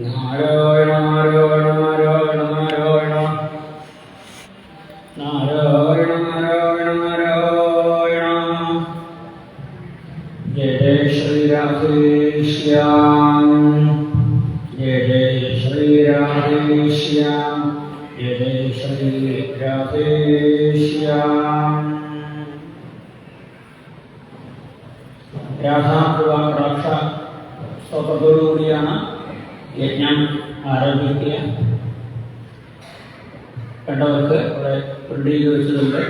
നാരായണ നാരായണ നാരായണ നാരായണ നാരായണ നാരായണ നാരായണ. ജയ ജയ ശ്രീ രാധേശ്യാം, ജയ ജയ ശ്രീ രാധേശ്യാം, ജയ ജയ ശ്രീ രാധേശ്യാം. രാധാകൃപാകടാക്ഷ സ്തോത്രത്തോടുകൂടിയാണ് യജ്ഞം ആരംഭിക്കുക. കണ്ടവർക്ക് ഇവിടെ പ്രിന്റിൽ വെച്ചതുണ്ട്,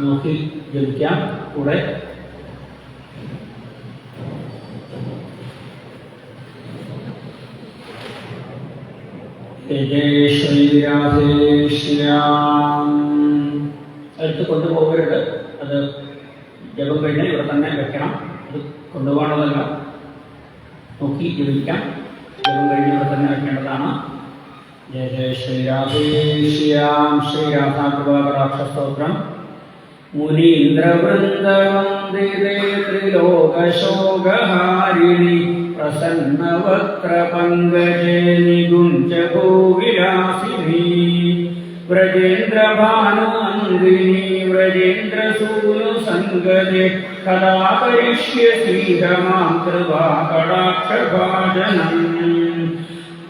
നോക്കി ജപിക്കാം. കൂടെ ജയ ശ്രീ രാധേശ്യാം എടുത്ത് കൊണ്ടുപോകരുത്. അത് ജപം കഴിഞ്ഞ് ഇവിടെ തന്നെ വെക്കണം. അത് കൊണ്ടുപോകേണ്ടതല്ല, നോക്കി ജപിക്കാം. ജപം കഴിഞ്ഞ് ഇവിടെ തന്നെ വെക്കേണ്ടതാണ്. ജയ ജയ ശ്രീ രാധേശ്യാം. ശ്രീ രാധാകൃപാകടാക്ഷ സ്തോത്രം. മുനീന്ദ്രവൃന്ദവന്ദിതേ ത്രിലോകശോകഹാരിണി പ്രസന്നവക്ത്രപങ്കജേ നികുഞ്ചഭൂവിലാസിനി വ്രജേന്ദ്രഭാനുനന്ദിനി വ്രജേന്ദ്രസൂനുസംഗതേ കഥാ കരിഷ്യസി മാം കൃപാകടാക്ഷഭാജനം.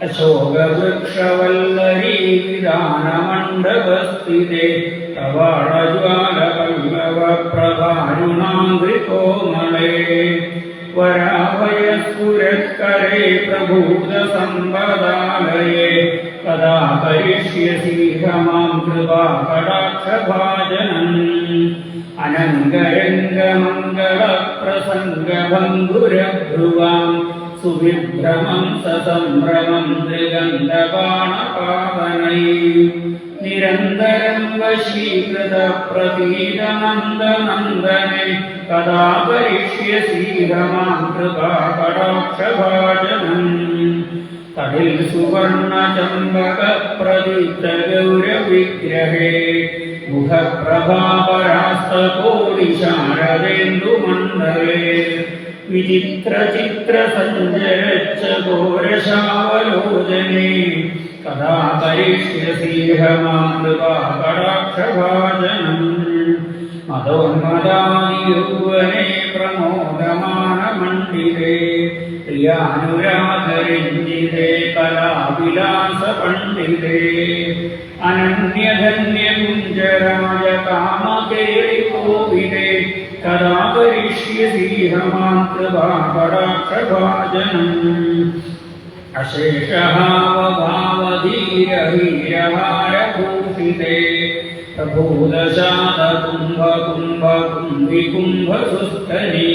അശോകവൃക്ഷവല്ലരീ വിധാനമണ്ഡപസ്ഥിതേ കവാളജ്വാലപല്ലവപ്രഭാരുണാംഘ്രികോമളേ വരാഭയസ്ഫുരത്കരേ പ്രഭൂതസമ്പദാലയേ കഥാ കരിഷ്യസി മാം കൃപാകടാക്ഷഭാജനം. അനംഗരംഗമംഗളപ്രസംഗഭംഗുരഭ്രുവാം സുവിഭ്രമം സസംഭ്രമം ത്രിഗന്ധപാണപാവനൈ നിരന്തരം വശീകൃത പ്രതീതനന്ദനന്ദനെ കഥാ കരിഷ്യസി മാം കൃപാകടാക്ഷഭാജനം. തടിൽ സുവർണചമ്പക പ്രദീപ്ത ഗൗരവിഗ്രഹേ മുഖപ്രഭാപരാസ്തകോടി ശാരദേന്ദുമണ്ഡലേ വിചിത്രചിത്രസഞ്ജരച്ച ഘോരശാവലോചനേ കഥാ കരിഷ്യസി മാം കൃപാകടാക്ഷഭാജനം. മതോന്മദാനിരൂപനേ പ്രമോദമാനമണ്ഡിതേ പ്രിയാനുരാഗരഞ്ജിതേ കലാവിലാസപണ്ഡിതേ അനന്യധന്യകുഞ്ചരാജ കാമകേളികോവിദേ കഥാ കരിഷ്യസി മാം കൃപാകടാക്ഷഭാജനം. അശേഷഹാവഭാവധീരഹീരഹാരഭൂഷിതേ പ്രഭൂതശാതകുംഭകുംഭകുംഭികുംഭസുസ്ഥനീ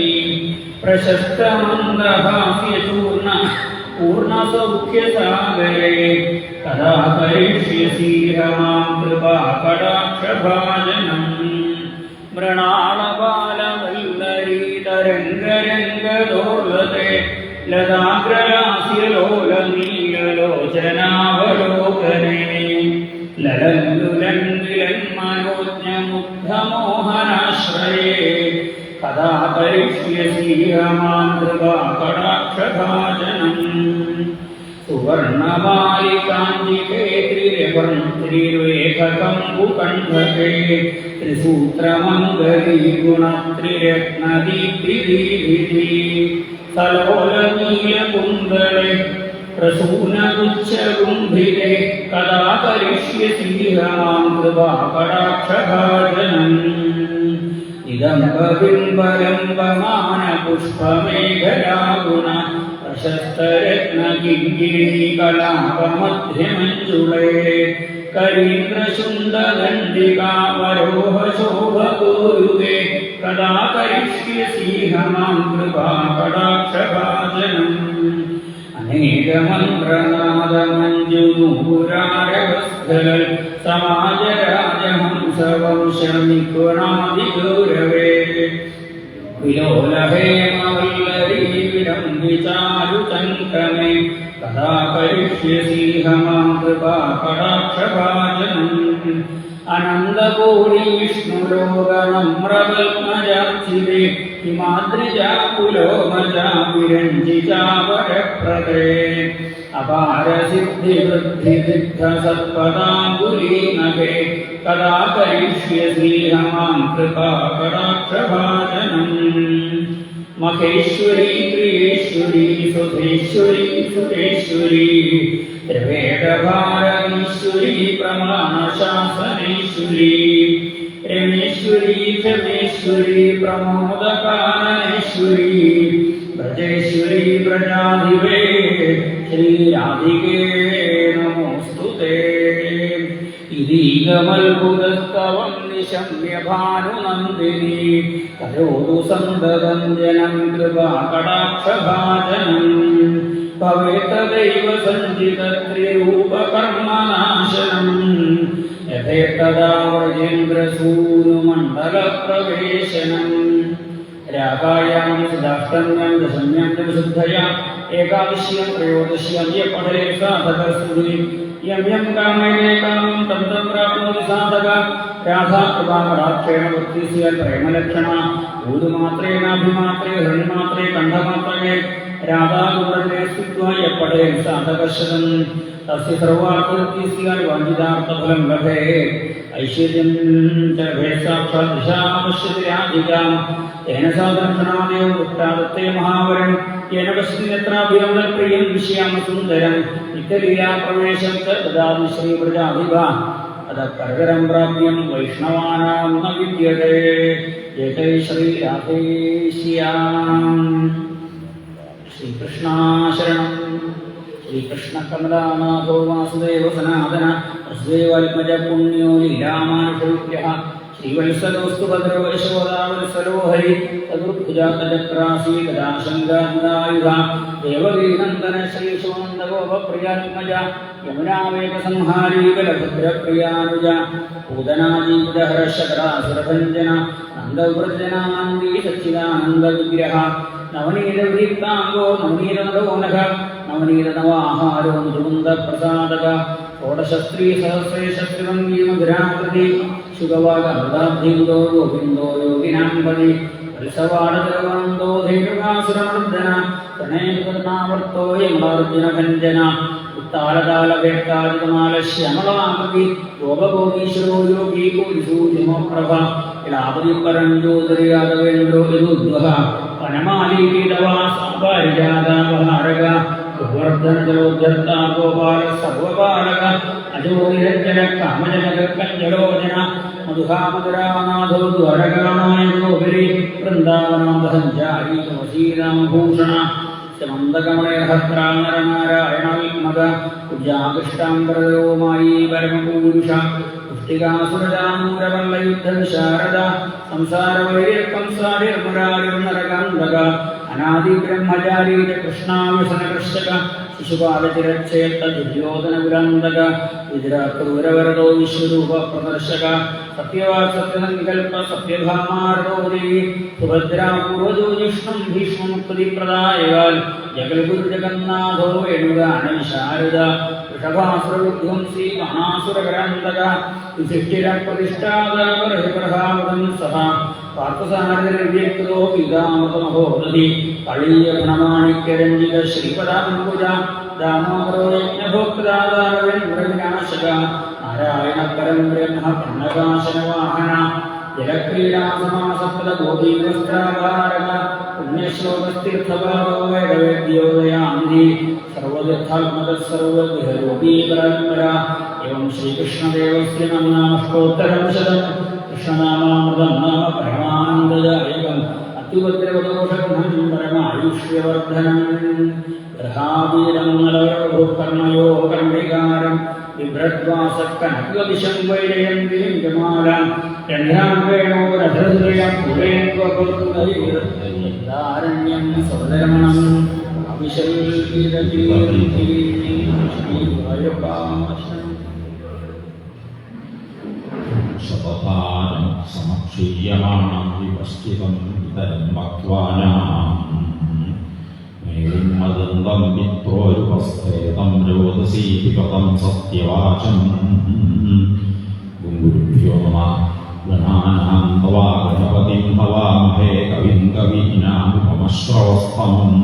പ്രശസ്തമന്ദഹാസ്യചൂർണ പൂർണ്ണസൗഖ്യസാഗരേ കഥാ കരിഷ്യസി മാം കൃപാകടാക്ഷഭാജനം. മൃണാളബാലവല്ലരീതരംഗരംഗദോലതേ ലതാഗ്രലാസ്യലോലനീലലോചനാവലോകനേ ലലങ്കുലങ്കുലന്മനോജ്ഞമുഗ്ധമോഹനാശ്രയേ കഥാ കരിഷ്യസി മാം കൃപാകടാക്ഷഭാജനം. സുവർണമാലികാഞ്ജികേ ത്രിരേഖകംബുകണ്ഠകേ ത്രിസൂത്രമംഗലീ ഗുണത്രിരത്നദീപ്തിദീപ്തി സലോലനീലകുന്തളേ പ്രസൂനഗുച്ഛകുംഭിതേ കഥാ കരിഷ്യസി മാം കൃപാകടാക്ഷഭാജനം. നിദംബബിംബലംബമാനപുഷ്പമേഖലാഗുണ പ്രശസ്തരത്നകിങ്കിണീകലാപമധ്യമഞ്ജുളേ കരീന്ദ്രശുണ്ഡദണ്ഡികാവരോഹശോഭഗോരുദേ കഥാ കരിഷ്യസി മാം കൃപാകടാക്ഷഭാജനം. അനേകമന്ത്രനാദമഞ്ജുനൂപുരാരവസ്ഥൽ സമാജരാജഹംസവംശമികുണാദിഗൗരവേ വിലോലഹേമവല്ലരീ വിലംബിചാരുചംക്രമേ കഥാ കരിഷ്യസി മാം കൃപാകടാക്ഷഭാജനം. അനന്തകോടി വിഷ്ണുലോകനമ്രപത്മജാർച്ചിതേ ഹിമാദ്രിജാകുലോമജാവിരഞ്ജിജാവരപ്രദേ അപാരസിദ്ധിവൃദ്ധിസിദ്ധസത്പദാംബുലീനഭേ കഥാ കരിഷ്യസീഹമാം കൃപാകടാക്ഷഭാജനം മഹേശ്വരി പ്രിയേശ്വരി സുധേശ്വരി സുരേശ്വരി ത്രിവേദഭാരമീശ്വരി പ്രമാണശാസനേശ്വരി രമേശ്വരി ക്ഷമേശ്വരി പ്രമോദകാനേശ്വരി ബ്രജേശ്വരി വ്രജാധിപേ ശ്രീരാധികേ നമോസ്തുതേ ഇതീകമത്ഭുതസ്തവം നിശമ്യഭാനുനന്ദിനി കരോതു സന്തതം ജനം കൃപാകടാക്ഷഭാജനം ഭവേതദൈവ സഞ്ചിതത്രിരൂപകർമ്മനാശനം യഥേതദാ വ്രജേന്ദ്രസൂനുമണ്ഡലപ്രവേശനം രാഗായാം സദാഷ്ടമ്യം ദശമ്യം വിശുദ്ധയാ ഏകാദശ്യം ത്രയോദശ്യം പഠരേ സാധകസ്തുതി യം യം കാമേനേ കാമം തം തം പ്രാപ്നോതി സാധക രാധാ കൃപാകടാക്ഷേണ ഭക്തിസ്യ പ്രേമലക്ഷണ ഊതുമാത്രേണാഭിമാത്രേ ഹൃന്മാത്രേ കണ്ഠമാത്രേ രാധാകുണ്ടേ സ്ഥിത്വാ യപ്പടേ സാധകശതം തസ്യ സർവാർത്ഥസ്യ വാഞ്ചിതാർത്ഥഫലം ലഭേ ഐശ്വര്യം ച ലഭേ സാക്ഷാത് ദിശാപശ്യതി രാധികാം തേന സാധർഷണാദേവ വൃത്താദത്തേ മഹാവരം യേന പശ്യതിനത്രാഭിരമണപ്രിയം വിശ്യാമസുന്ദരം നിത്യലീലാപ്രവേശം ച ദദാതി ശ്രീവ്രജാധിപ തതഃ പരതരം പ്രാപ്യം വൈഷ്ണവാനാം ന വിദ്യതേ ജയ ശ്രീരാധേശ്യാം ശ്രീകൃഷ്ണാശരണം ശ്രീകൃഷ്ണ കമലാനാഥോ വാസുദേവ സനാതന വസുദേവാത്മജ പുണ്യോ ലീലാമാനുഷേഭ്യഃ ശ്രീവത്സലോസ്തു ഭദ്രോ യശോദാവത്സലോ ഹരി തദുർഭുജാതചക്രാസീ ഗദാശങ്കായുധ ദേവകീനന്ദന ശ്രീശോനന്ദഗോപപ്രിയാത്മജ യമുനാവേകസംഹാരീ ബലഭദ്രപ്രിയാനുജ പൂതനാജീവിതഹർഷകടാസുരഭഞ്ജന നന്ദവ്രജനാനന്ദീ സച്ചിദാനന്ദവിഗ്രഹ നവനീതവൃത്താംഗോ നവനീതനദോനഘ നവനീതനവാഹാരോ മുകുന്ദപ്രസാദക ഷോഡശസ്ത്രീ സഹസ്രേഷസ്ത്രിവംഗീമധുരാകൃതി ശുഗവാഗമൃതാബ്ധിന്ദോ ഗോവിന്ദോ യോഗിനാംപതി വത്സവാടതരവാന്തോ ധൈര്യവാസുരമർദ്ദന പ്രണയകൃതനാവർത്തോ യമളാർജുനഭഞ്ജന ഉത്താലതാലവേട്ടാദികമാലശ്യമളാമതി യോഗഭോഗീശ്വരോ യോഗീ പൂരിസൂര്യമോപ്രഭ ഇളാപതി പരഞ്ജോതിര്യാദവേന്ദ്രോ യദുദ്വഹ വനമാലീകീതവാസാരിജാതാവഹാരക ഗോവർദ്ധനജലോദ്ധർത്താ ഗോപാല സർവപാലക അജോനിരഞ്ജന കാമജനക കഞ്ജലോചന മധുഹാമധുരാനാഥോ ദ്വാരകാനായകോപരി വൃന്ദാവനാമസഞ്ചാരി തുളസീരാമഭൂഷണ സമന്തകമണയഹസ്രാനരനാരായണവിമത കുജാകൃഷ്ടാംബരയോമായി പരമപൂരുഷ പുഷ്ടികാസുരജാനൂരവല്ലയുദ്ധം ശാരദ സംസാരവൈര്യകംസാരിർമുരാരിർനരകാന്തക അനാദി ബ്രഹ്മചാരീ കൃഷ്ണാവിസനകർഷക ശിശുപാലചിരക്ഷേത്ര ദുര്യോധനപുരാന്തക വിജരാക്രൂരവരദോ വിശ്വരൂപ പ്രദർശക സത്യവാക് സത്യസങ്കൽപ്പ സത്യഭാമാരദോദീ സുഭദ്രാപൂർവജോജിഷ്ണം ഭീഷ്മമുക്തിപ്രദായകാൽ ജഗൽഗുരു ജഗന്നാഥോ വേണുഗാനവിശാരദ വൃഷഭാസുരവിധ്വംസി മഹാസുരകരാന്തക വിശിഷ്ടിരപ്രതിഷ്ഠാതാപരഹിപ്രഹാമൃതം സഹ പാർത്ഥസാരഥിർവ്യക്തോ ഗീതാമൃതമഹോദധി കളീയപ്രണമാണിക്യരഞ്ജിത ശ്രീപദാംബുജ ദാമോദരോ യജ്ഞഭോക്താദാരവേന്ദ്രവിനാശക നാരായണ പരം ബ്രഹ്മ പ്രണകാശനവാഹന ജലക്രീഡാസമാസപ്രദ ഗോപീവസ്ത്രാഭാരക പുണ്യശ്ലോകസ്തീർത്ഥഭാഗോ വേദവേദ്യോദയാന്തി സർവതീർത്ഥാത്മക സർവഗൃഹരൂപീ പരമ്പര एवं श्रीकृष्णदेवस्य नामाष्टोत्तरं शतं कृष्णनामामृतं नाम परमानन्ददायकम् अत्युपद्रवदोषघ्नं परमायुष्यवर्धनं ग्रहावीरं नलवरभूकर्णयो कर्णिकारं बिभ्रद्वासकनकविशं वैजयन्तीं जमालां चन्द्रां वेणो रथहृदयं पुरेन्द्वपुत्रैर्दारण्यं सौदरमणम् अविशैर्कीर्तिं शतपानं समक्षीयमाणं विपश्चितं वितरं भक्त्वानां मेरुन्मदन्तं मित्रोरुपस्थेतं रोदसीपिपतं सत्यवाचं गुरुभ्यो नमः गणानां तवा गणपतिं हवामहे कविं कवीनामुपमश्रवस्तमम्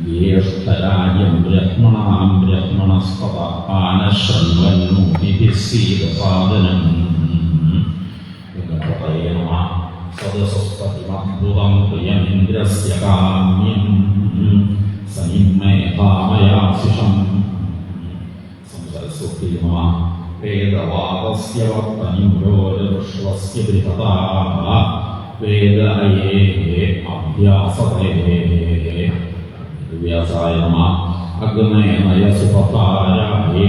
ज्येष्ठराजं ब्रह्मणां ब्रह्मणस्पदानः शृण्वन्नोतिभिः सीदसादनम् गणपतये नमः सदसस्पतिमद्भुतं प्रियमिन्द्रस्य काम्यं सनिम्मेधामयाशिषम् संसरस्वती नमः वेदवादस्य वर्तनिम्रोजदुष्वस्य बृहताः वेदये अभ्यासते व्यासाय नमः अग्नेमयसुपताराये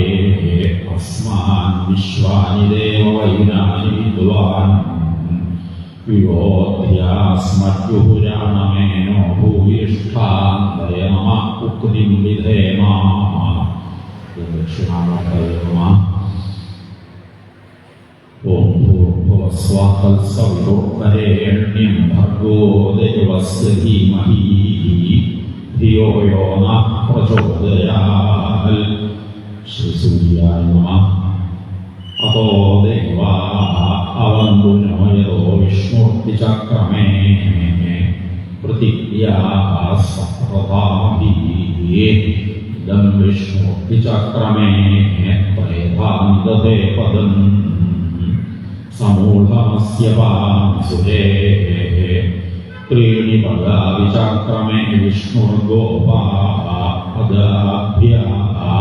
अस्मान् विश्वानि देववैनानि विद्वान् विवोध्यास्मद्युहुराणमेनो भूयिष्ठान्तय नमः उक्तिं विधेम दक्षिणामूर्तये नमः ॐ भूर्भुवस्वः तत्सवितुर्वरेण्यं भर्गो देवस्य धीमहि धियो यो नः प्रचोदयात् श्रीसूर्याय नमः अतो देवाः अवन्तु नो यतो विष्णुर्विचक्रमे प्रतिज्ञाः सप्रदाभिः इदं विष्णुर्विचक्रमे प्रेधानि ददे पदम् समूढमस्य पांसुरेः त्रीणि पदा विचक्रमे विष्णुर्गोपाः पदाभ्याः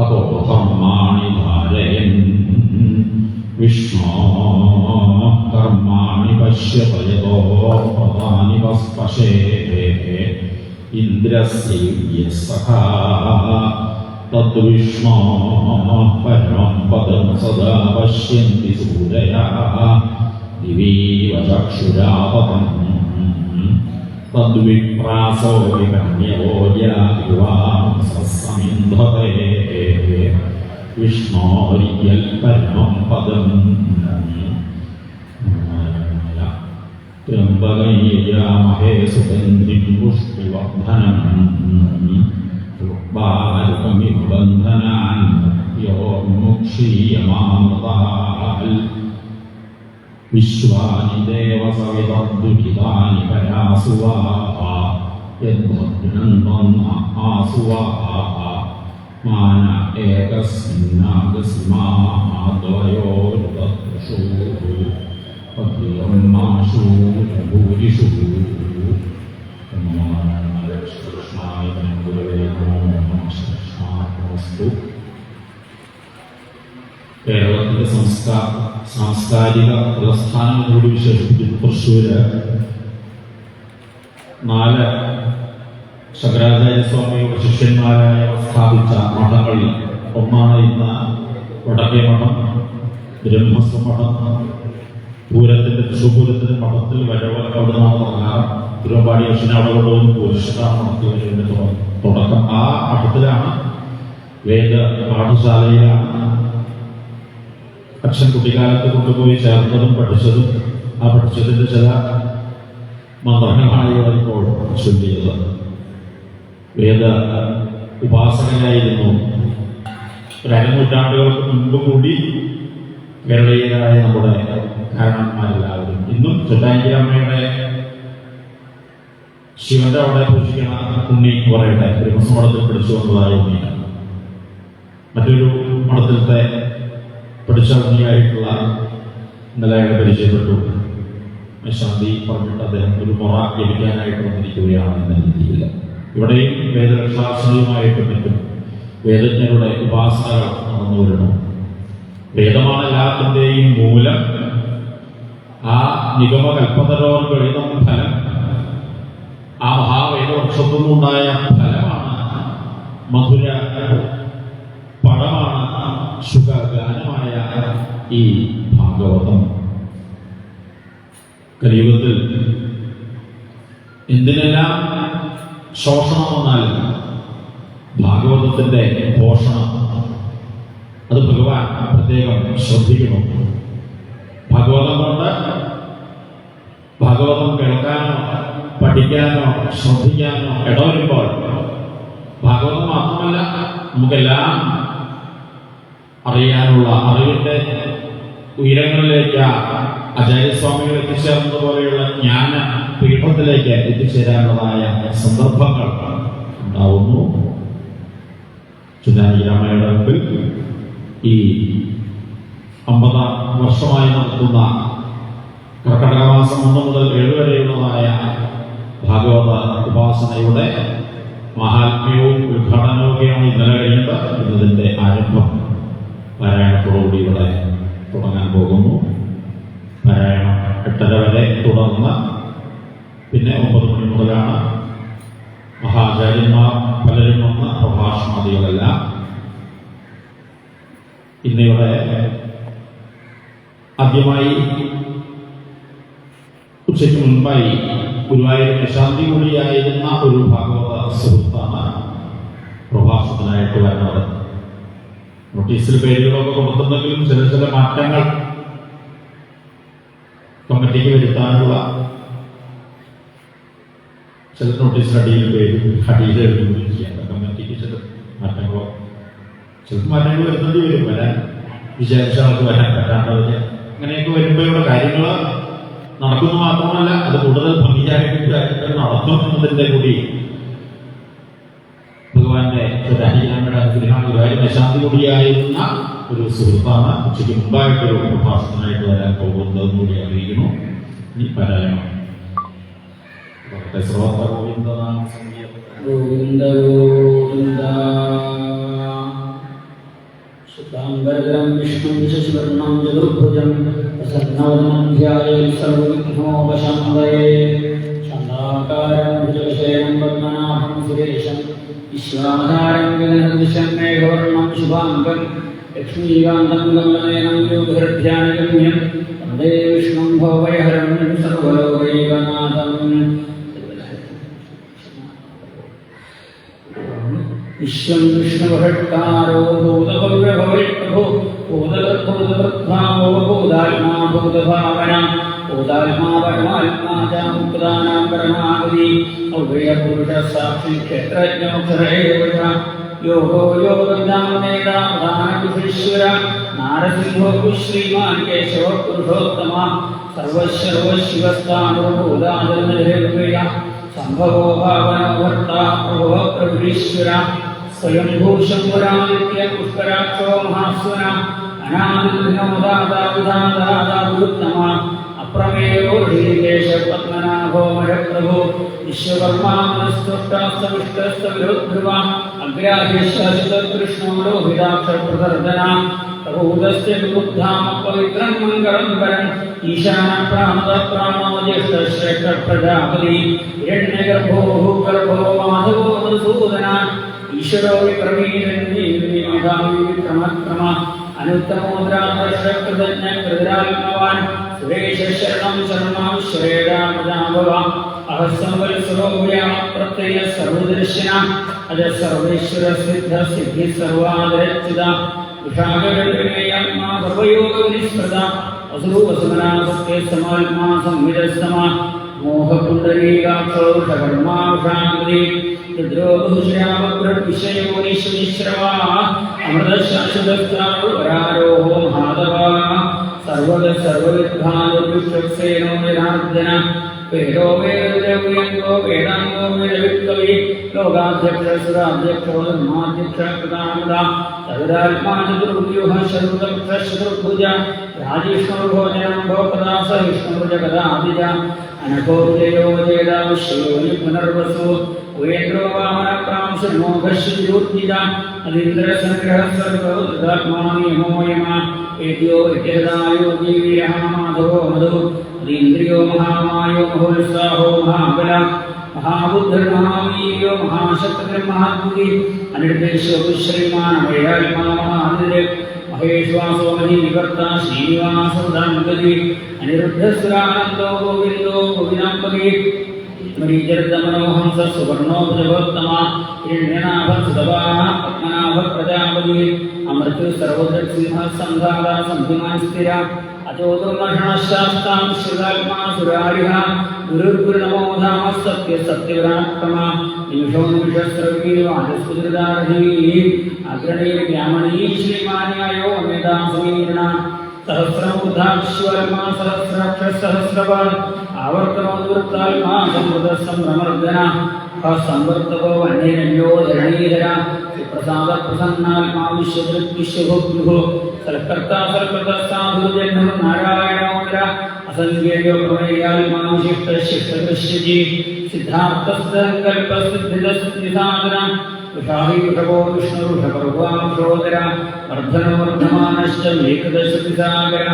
अतो कर्माणि धारयन् विष्णो कर्माणि पश्यत यतो पदानि वस्पशेः इन्द्रस्य सखा तद्विष्णो परमं पदं सदा पश्यन्ति सूरयः दिवीव चक्षुरापतम् तद्विप्रासो विकन्यवो यादिवांसमिन्धते विष्णोर्यल्परमं पदम् त्र्यम्बकं यजामहे सुगन्धिं पुष्टिवर्धनम् उर्वारुकमिव बन्धनान् योर्मुक्षीयमामृतात् विश्वानि देव सवितर्दुहितानि परासुवाः यद्भद्रन्वन् आसुवाः मान एकस्मिन्नागसिमाद्वयोरुदत्षु पद्यमाशु भूरिषु कृष्णाय गुरवे नमः कृष्णास्तु കേരളത്തിന്റെ സാംസ്കാരിക പ്രസ്ഥാനം കൂടി വിശേഷിപ്പിക്കുന്ന തൃശ്ശൂര് 4 ശങ്കരാചാര്യസ്വാമിയുടെ ശിഷ്യന്മാരായ സ്ഥാപിച്ച മഠങ്ങളിൽ ഒന്നാണ് ഇന്ന് വടക്കേ മഠം, ബ്രഹ്മസ്വ മഠം. പൂരത്തിന്റെ തൃശ്ശൂരത്തിന്റെ മഠത്തിൽ വരവ് അവിടെ നിന്നാണ് തുടങ്ങാറ്. തിരുവമ്പാടി അച്ഛനെ അവിടെ കൊണ്ടുവന്ന് പുരുഷനാണ് മഠത്തിൽ വരുന്നതിന്റെ തുടക്കം. ആ മഠത്തിലാണ്, വേദ പാഠശാലയിലാണ് അച്ഛൻ കുട്ടിക്കാലത്ത് കൊണ്ടുപോയി ചേർന്നതും പഠിച്ചതും. ആ പഠിച്ചതിന്റെ ചില മന്ത്രങ്ങളാണ് ഇപ്പോൾ ചൊല്ലിയത്. വേദ ഉപാസകനായിരുന്നു. ഒരു അരനൂറ്റാണ്ടുകൾക്ക് മുൻപ് കൂടി കേരളീയരായ നമ്മുടെ കാരണന്മാരെല്ലാവരും ഇന്നും ചൊല്ലാങ്കിരമ്മയുടെ ശിവന്റെ അവിടെ പൂജിക്കണ ഉണ്ണി പറയട്ടെ ബ്രഹ്മസ്വമഠത്തിൽ പഠിച്ചു വന്നതായ ഉണ്ണിയാണ്. മറ്റൊരു മഠത്തിലത്തെ പഠിച്ച ഉണ്ണിയായിട്ടുള്ള ഇന്നലെ പരിചയപ്പെട്ടു. ശാന്തി പറഞ്ഞിട്ട് അദ്ദേഹം ഒരു മുറ ലഭിക്കാനായിട്ട് വന്നിരിക്കുകയാണ് എന്ന രീതിയിൽ ഇവിടെയും വേദരക്ഷാശ്രയമായിട്ടും മറ്റും വേദജ്ഞരുടെ ഉപാസനകൾ നടന്നു വരുന്നു. വേദമാണ് എല്ലാത്തിൻ്റെയും മൂലം. ആ നിഗമകൽപ്പതരോർ ഗണിതം ഫലം. ആ മഹാവേദവൃക്ഷത്തു നിന്നുണ്ടായ ഫലമാണ് മധുര പടമാണ് സുഖഗാനമായ ഈ ഭാഗവതം. കലിയുഗത്തിൽ എന്തിനെല്ലാം ശോഷണം വന്നാലും ഭാഗവതത്തിന്റെ പോഷണം അത് ഭഗവാൻ പ്രത്യേകം ശ്രദ്ധിക്കുന്നു. ഭാഗവതം കൊണ്ട് ഭാഗവതം കേൾക്കാനോ പഠിക്കാനോ ശ്രദ്ധിക്കാനോ ഇടവരുമ്പോൾ ഭാഗവതം മാത്രമല്ല നമുക്കെല്ലാം അറിയാനുള്ള അറിവിന്റെ ഉയരങ്ങളിലേക്ക് ആചാര്യസ്വാമികൾ എത്തിച്ചേർന്നതുപോലെയുള്ള ജ്ഞാന പീഠത്തിലേക്ക് എത്തിച്ചേരാനുള്ളതായ സന്ദർഭങ്ങൾ ഉണ്ടാവുന്നു. ചിദാനന്ദമയുടെ മുമ്പിൽ ഈ 50 വർഷമായി നടത്തുന്ന കർക്കടക മാസം 1 മുതൽ 7 വരെയുള്ളതായ ഭാഗവത ഉപാസനയുടെ മഹാത്മ്യവും ഉദ്ഘാടനവുമൊക്കെയാണ് ഇന്നലെ കഴിഞ്ഞത്. ഇന്നതിന്റെ ആരംഭം പാരായണത്തോടുകൂടി ഇവിടെ തുടങ്ങാൻ പോകുന്നു. പാരായണം 8:30 വരെ തുടർന്ന് പിന്നെ 9 മണി മുതലാണ് മഹാചാര്യന്മാർ പലരും വന്ന പ്രഭാഷണാദികളെല്ലാം. ഇന്നിവിടെ ആദ്യമായി ഉച്ചയ്ക്ക് മുൻപായി ഗുരുവായൂരിന്റെ ശാന്തി കൂടിയായിരുന്ന ഒരു ഭാഗവത സുഹൃത്താണ് പ്രഭാഷണത്തിനായിട്ട് വരുന്നത്. നോട്ടീസിൽ പേരുകളൊക്കെ കൊടുക്കുന്നെങ്കിലും ചില മാറ്റങ്ങൾ കമ്മിറ്റിക്ക് വരുത്താനുള്ള ചില നോട്ടീസിൽ അടിയിൽ എഴുതുകയാണ്. കമ്മിറ്റിക്ക് ചില മാറ്റങ്ങളോ മാറ്റങ്ങൾ വരുന്നത് വരും. വരാൻ വിചാരിച്ച ആൾക്ക് വരാൻ പറ്റാത്തവര് അങ്ങനെയൊക്കെ വരുമ്പോൾ ഇവിടെ കാര്യങ്ങൾ നടക്കുന്നു. മാത്രമല്ല അത് കൂടുതൽ ഭംഗിയായിട്ട് നടത്തും എന്നതിന്റെ കൂടി ഭഗവാന്റെ രാജീനാമയുടെ അനുഗ്രഹം ഗുരുവായൂരിന്റെ ശാന്തി കൂടിയായിരുന്ന ഒരു സുഹൃത്താണ് ഉച്ചയ്ക്ക് മുമ്പായിട്ടൊരു പ്രഭാഷണത്തിനായിട്ട് വരാൻ പോകുന്നതെന്ന് കൂടി അറിയിക്കുന്നു. ഈ പാരായണം ഗോവിന്ദനാമ ഗോവിന്ദ ഗോവിന്ദ ശുക്ലാംബരധരം വിഷ്ണും ശശിവർണം ചതുർഭുജം പ്രസന്നവദനം ധ്യായേത് സർവവിഘ്നോപശാന്തയേ ശാന്താകാരം ഭുജഗശയനം പദ്മനാഭം സുരേശം വിശ്വാധാരം ഗഗനസദൃശം മേഘവർണം ശുഭാംഗം ലക്ഷ്മീകാന്തം കമലനയനം യോഗഹൃദ്ധ്യാനഗമ്യം വന്ദേ വിഷ്ണും ഭവഭയഹരം സർവലോകൈകനാഥം. വിശ്വം വിഷ്ണുഭട്ടാരോ ഭൂതഭവ്യഭവൈഷ്ണവോ ഭൂതഭൂതഭൃദ്ഭാവോ ഭൂതാത്മാ ഭൂതഭാവന ഭൂതാത്മാ പരമാത്മാ ച മുക്താനാം പരമാഗതി അവ്യയപുരുഷ സാക്ഷി ക്ഷേത്രജ്ഞോക്ഷരേവ യോഗോ യോഗവിദാമേതാവധാനകുശീശ്വര നാരസിംഹോ ശ്രീമാൻ കേശവ പുരുഷോത്തമ സർവശിവസ്ഥാനോ ഭൂതാദർമേയ സംഭവോ ഭാവനോ ഭർത്ത പ്രഭവ പ്രഭുരീശ്വര സ്വയംഭൂശംഭരാദിത്യ പുഷ്കരാക്ഷോ മഹാസ്വര അനാദിനോദാദാദാദാദാദുത്തമ അപ്രമേയോ ഹൃദീകേശ പത്മനാഭോ മരപ്രഭോ വിശ്വകർമാസ്തുഷ്ടസ്തവിഷ്ടസ്തവിരുദ്ധ്രുവ അഗ്രാഹ്യശ്വകൃഷ്ണോ ലോഹിതാക്ഷപ്രദർദന പ്രഭൂതസ്യ വിബുദ്ധാമ പവിത്രം മംഗളം വരം ഈശാന പ്രാണത പ്രാണോ ജ്യേഷ്ഠശ്രേഷ്ഠ പ്രജാപതി ഹിരണ്യഗർഭോ ഭൂഗർഭോ മാധവോ മധുസൂദന ഈശ്വരോ വിക്രമീക്രമ അനുത്തമോദ്രാകൃതജ്ഞ കൃതരാത്മവാൻ സുരേഷ ശരണം ശർമാശ്വരേരാമജാഭവ അഹസംവത്സരോ പ്രത്യയ സർവദർശന അജ സർവേശ്വര സിദ്ധ സിദ്ധി സർവാദരച്യുത വിഷാകരേയാത്മാ സർവയോഗനിസ്മൃത അസുരൂപസമനാസത്തെ സമാത്മാ സംവിദസ്സമ മോഹപുണ്ഡരീകാക്ഷോ ഷകർമാഷാകൃതി രുദ്രോഭുശ്രാമൃദ്വിഷയോനിശ്രവാ അമൃതശാശ്വതസ്ഥാരോഹോ മഹാദവാ സർവഗ സർവവിദ്ധാനുർവിക്ഷസേനോ ജനാർദ്ദന വേദോ വേദോ വേദാംഗോ വേദവിക്തവി ലോകാധ്യക്ഷസുരാധ്യക്ഷോ ധർമാധ്യക്ഷ കൃതാമൃത ചതുരാത്മാ ചതുർഭ്യൂഹ ശതുർഭുജ രാജിഷ്ണുർഭോജനം ഭോകദാ സഹിഷ്ണുർജഗദാദിജ അനഘോജയോ ജേതാവിശ്യോനി പുനർവസു ഉയേന്ദ്രോ വാമനപ്രാംശമോഘശ്രീജൂർജിത അതീന്ദ്രസംഗ്രഹസ്വർഗോദാത്മാനിയമോയമ ഏദ്യോ വിദ്യതായോ ജീവീരഃ മാധവോ മധു അതീന്ദ്രിയോ മഹാമായോ മഹോത്സാഹോ മഹാബല മഹാബുദ്ധിർമഹാവീര്യോ മഹാശക്തിർമഹാദ്ഭുതി അനിർദ്ദേശോ ശ്രീമാൻ അഭയാത്മാ മഹാനിധി മഹേശ്വാസോ മഹീകർത്ത ശ്രീനിവാസോദാംഗതി അനിരുദ്ധസുരാനന്ദോ ഗോവിന്ദോ ഗോവിനാംബകി മരീചർദമനോഹംസ സുവർണോ ഭുജഭോത്തമ ഹിരണ്യനാഭ സുതവാഹ പത്മനാഭ പ്രജാപതി അമൃത് സർവദൃക്സിംഹ സംഘാത സന്ധിമാൻ സ്ഥിര അചോദർമഷണശാസ്താം ശ്രുതാത്മാ സുരാരിഹ ഗുരുർഗുരുനമോ ധാമ സത്യ സത്യപരാക്രമ നിമിഷോ നിമിഷസ്രവീ വാചസ്പുതൃതാരധീ അഗ്രണീർ ഗ്യാമണീ ശ്രീമാന്യായോ അമ്യതാ സമീരണ സഹസ്രമൂർധാശ്വർമാ സഹസ്രാക്ഷസഹസ്രവാൻ ആവർത്തമോദ്വൃത്താത്മാ സംവൃതസംഭ്രമർദ്ദന സംവർത്തകോ വന്യനന്യോ ധരണീധര പ്രസാദ പ്രസന്നാത്മാ വിശ്വദൃഗ്വിശ്വഭുഭ്യുഃ സൽക്കർത്താ സൽകൃതസാധുജന്മ നാരായണോദര അസംഖ്യോ പ്രമേയാത്മാ വിശിഷ്ടശിഷ്ടദൃശ്യജി സിദ്ധാർത്ഥസ്തങ്കൽപസിദ്ധിദസിദ്ധിസാധന ഋഷാഭിഷഭോ വിഷ്ണുഋഷഭർവാംശോദര വർദ്ധനോ വർദ്ധമാനശ്ച മേഘദശതിസാഗര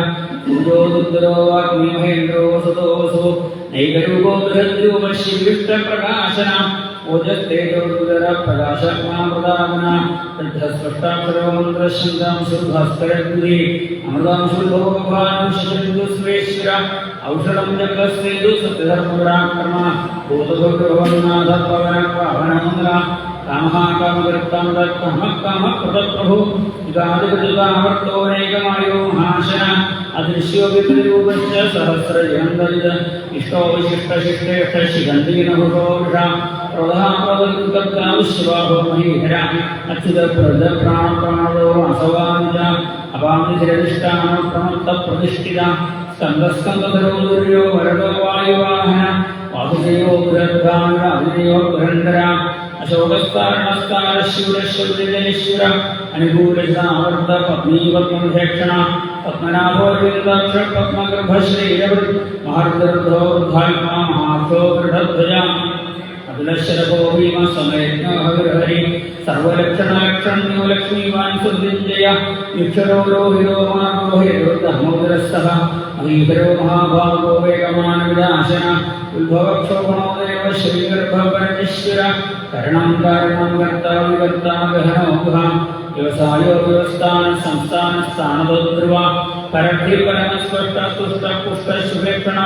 സൂര്യോദുദ്ദരോ വാഗ്മീമഹേന്ദ്രോ സതോസോ നൈകരൂപോ ബൃഹദ്രൂപശിവിഷ്ടപ്രകാശന ഓജസ്തേജോദര പ്രകാശമാമൃതാമന തദ്ധസ്പഷ്ടാക്ഷരോ മന്ത്രശങ്കാം സുഭാസ്കരദ്വി അമൃതാം ശുഭോഭാനുശ്രീശ്വര ഔഷധം ജഗസ്സേതു സത്യധർമ്മപരാക്രമ ഭൂതഭോഗഭവനാഥ പവന പാവനമംഗല കാമഹാകാമകർത്താമദാമഃകാമപ്രദപ്രഭു ഇതാദികൃതാവർത്തോനേകമായോ മഹാശന അദൃശ്യോപിതരൂപശ്ച സഹസ്രജനന്ദരിത ഇഷ്ടോ വിശിഷ്ടശിഷ്ടേഷ്ടശിഖണ്ഡീനഭുഷോഷ പ്രധാപ്രവൃത്തർത്താവിശ്വാഹോ മഹീഹര അച്യുതപ്രദ പ്രാണപ്രാണോ വാസവാനിജ അപാമിധിരധിഷ്ഠാന പ്രമത്ത പ്രതിഷ്ഠിത സ്കന്ദസ്കന്ദധരോ ദുര്യോ വരദോ വായുവാഹന വാസുദേവോ ബൃഹദ്ധാന അഭിനയോ ബൃഹന്തര അശോകസ്താരണസ്താരശൂരശൂരജനീശ്വര അനുകൂലിതാവർത്ത പത്നീപത്മവിക്ഷണ പത്മനാഭോർവിന്ദാക്ഷ പത്മഗർഭശ്രീരവൃ മഹർദർദ്ധോ വൃദ്ധാത്മാ മഹാക്ഷോ ദൃഢധ്വജ അഭിലശരഭോ ഭീമ സമയജ്ഞഹരി സർവലക്ഷണലക്ഷണ്യോ ലക്ഷ്മീവാൻ സുന്ദൃഞ്ജയ യുക്ഷരോ ലോഹിതോ മാർഗോഹിതോദഹമോദരസ്തഃ മഹീധരോ മഹാഭാഗോ വേഗമാനവിദാശന ഉത്ഭവക്ഷോഭണോ ദേവ ശ്രീഗർഭപരമേശ്വര കരണം കാരണം കർത്താ വികർത്താ ഗഹനോഹ വ്യവസായോ വ്യവസ്ഥാന സംസ്ഥാന സ്ഥാനതോധ്രുവ പരദ്ധി പരമസ്പഷ്ട തുഷ്ട പുഷ്ട ശുഭേക്ഷണ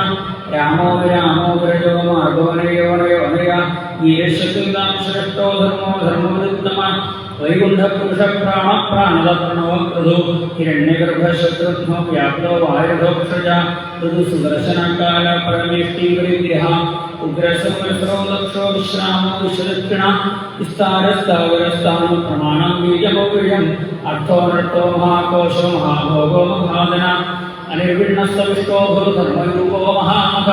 രാമോ വിരാമോ വിരജോ മാർഗോനയോനയോനയ യേശുതാം ശ്രേഷ്ഠോ ധർമ്മോ ധർമ്മവൃത്തമ വൈകുണ്ഠ പുരുഷ പ്രാണ പ്രാണത പ്രണവകൃതു ഹിരണ്യഗർഭശത്രുഘ്നോ വ്യാപ്തോ വായുധോക്ഷജ ഋതു സുദർശനകാല പരമേഷ്ടീവിഗ്രഹ ഉഗ്രസംവത്സരോ ദക്ഷോ വിശ്രാമോ വിശ്വദക്ഷിണ വിസ്താരസ്ഥാവരസ്ഥാനം പ്രമാണം ബീജമൗര്യം അർത്ഥോനർത്ഥോ മഹാകോശോ മഹാഭോഗോ മഹാദന അനിർവിണ്ണസ്തവിഷ്ടോ ഭൂധർമ്മരൂപോ മഹാമഖ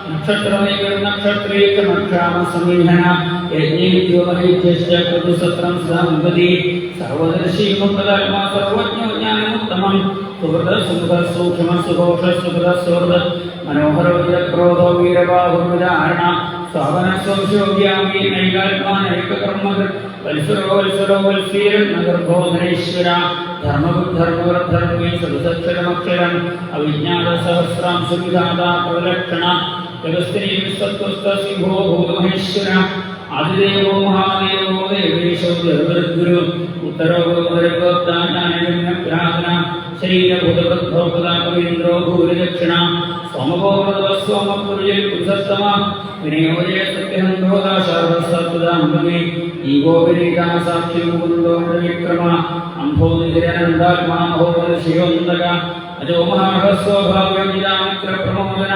നക്ഷത്രമേകനക്ഷത്രേകമക്ഷാമ സമീഹന യജ്ഞേദ്യോമഹൈത്യശ്ചക്രുസത്രം സദാംഗതി സർവദർശി മുക്തധർമ്മ സർവജ്ഞോ ജ്ഞാനമുത്തമം സുഹൃദ സുഹൃദ സൂക്ഷ്മ സുഘോഷ സുഹൃദ സുഹൃദ മനോഹരോ ക്രോധോ വീരബാഹുവിധാരണ സ്വാവന സ്വംശോഗ്യാമി നൈകാത്മാനൈകകർമ്മ വത്സരോ വത്സരോ വത്സീരൻ നഗർഭോധനേശ്വര ധർമ്മബുദ്ധർമ്മവൃദ്ധർമ്മേ സദസക്ഷരമക്ഷരം അവിജ്ഞാത സഹസ്രാംശു വിധാത പ്രലക്ഷണ ജഗസ്ത്രീ സത്വസ്തസിംഹോ ഭൂതമഹേശ്വര ആദിദേവോ മഹാദേവോ ദേവേശോ ഗുരു ഉത്തരോ ഗോപുരഗോപ്താജ്ഞാനപ്രാധന ശരീരഭൂതഭദ്രോപദാപീന്ദ്രോ ഭൂരിദക്ഷിണ സോമഭോഗസ്വമപുരുജൽ പുരുഷത്തമ വിനയോജയ സത്യഹന്തോദാശാർവസത്വദാംബമേ ഈഗോ വിനീതാ സാക്ഷി മുകുന്ദോ വിക്രമ അംഭോനിധിരനന്ദാത്മാ മഹോദശിയോന്തക അജോ മഹാഹസ്വഭാവ്യമിതാമിത്ര പ്രമോദന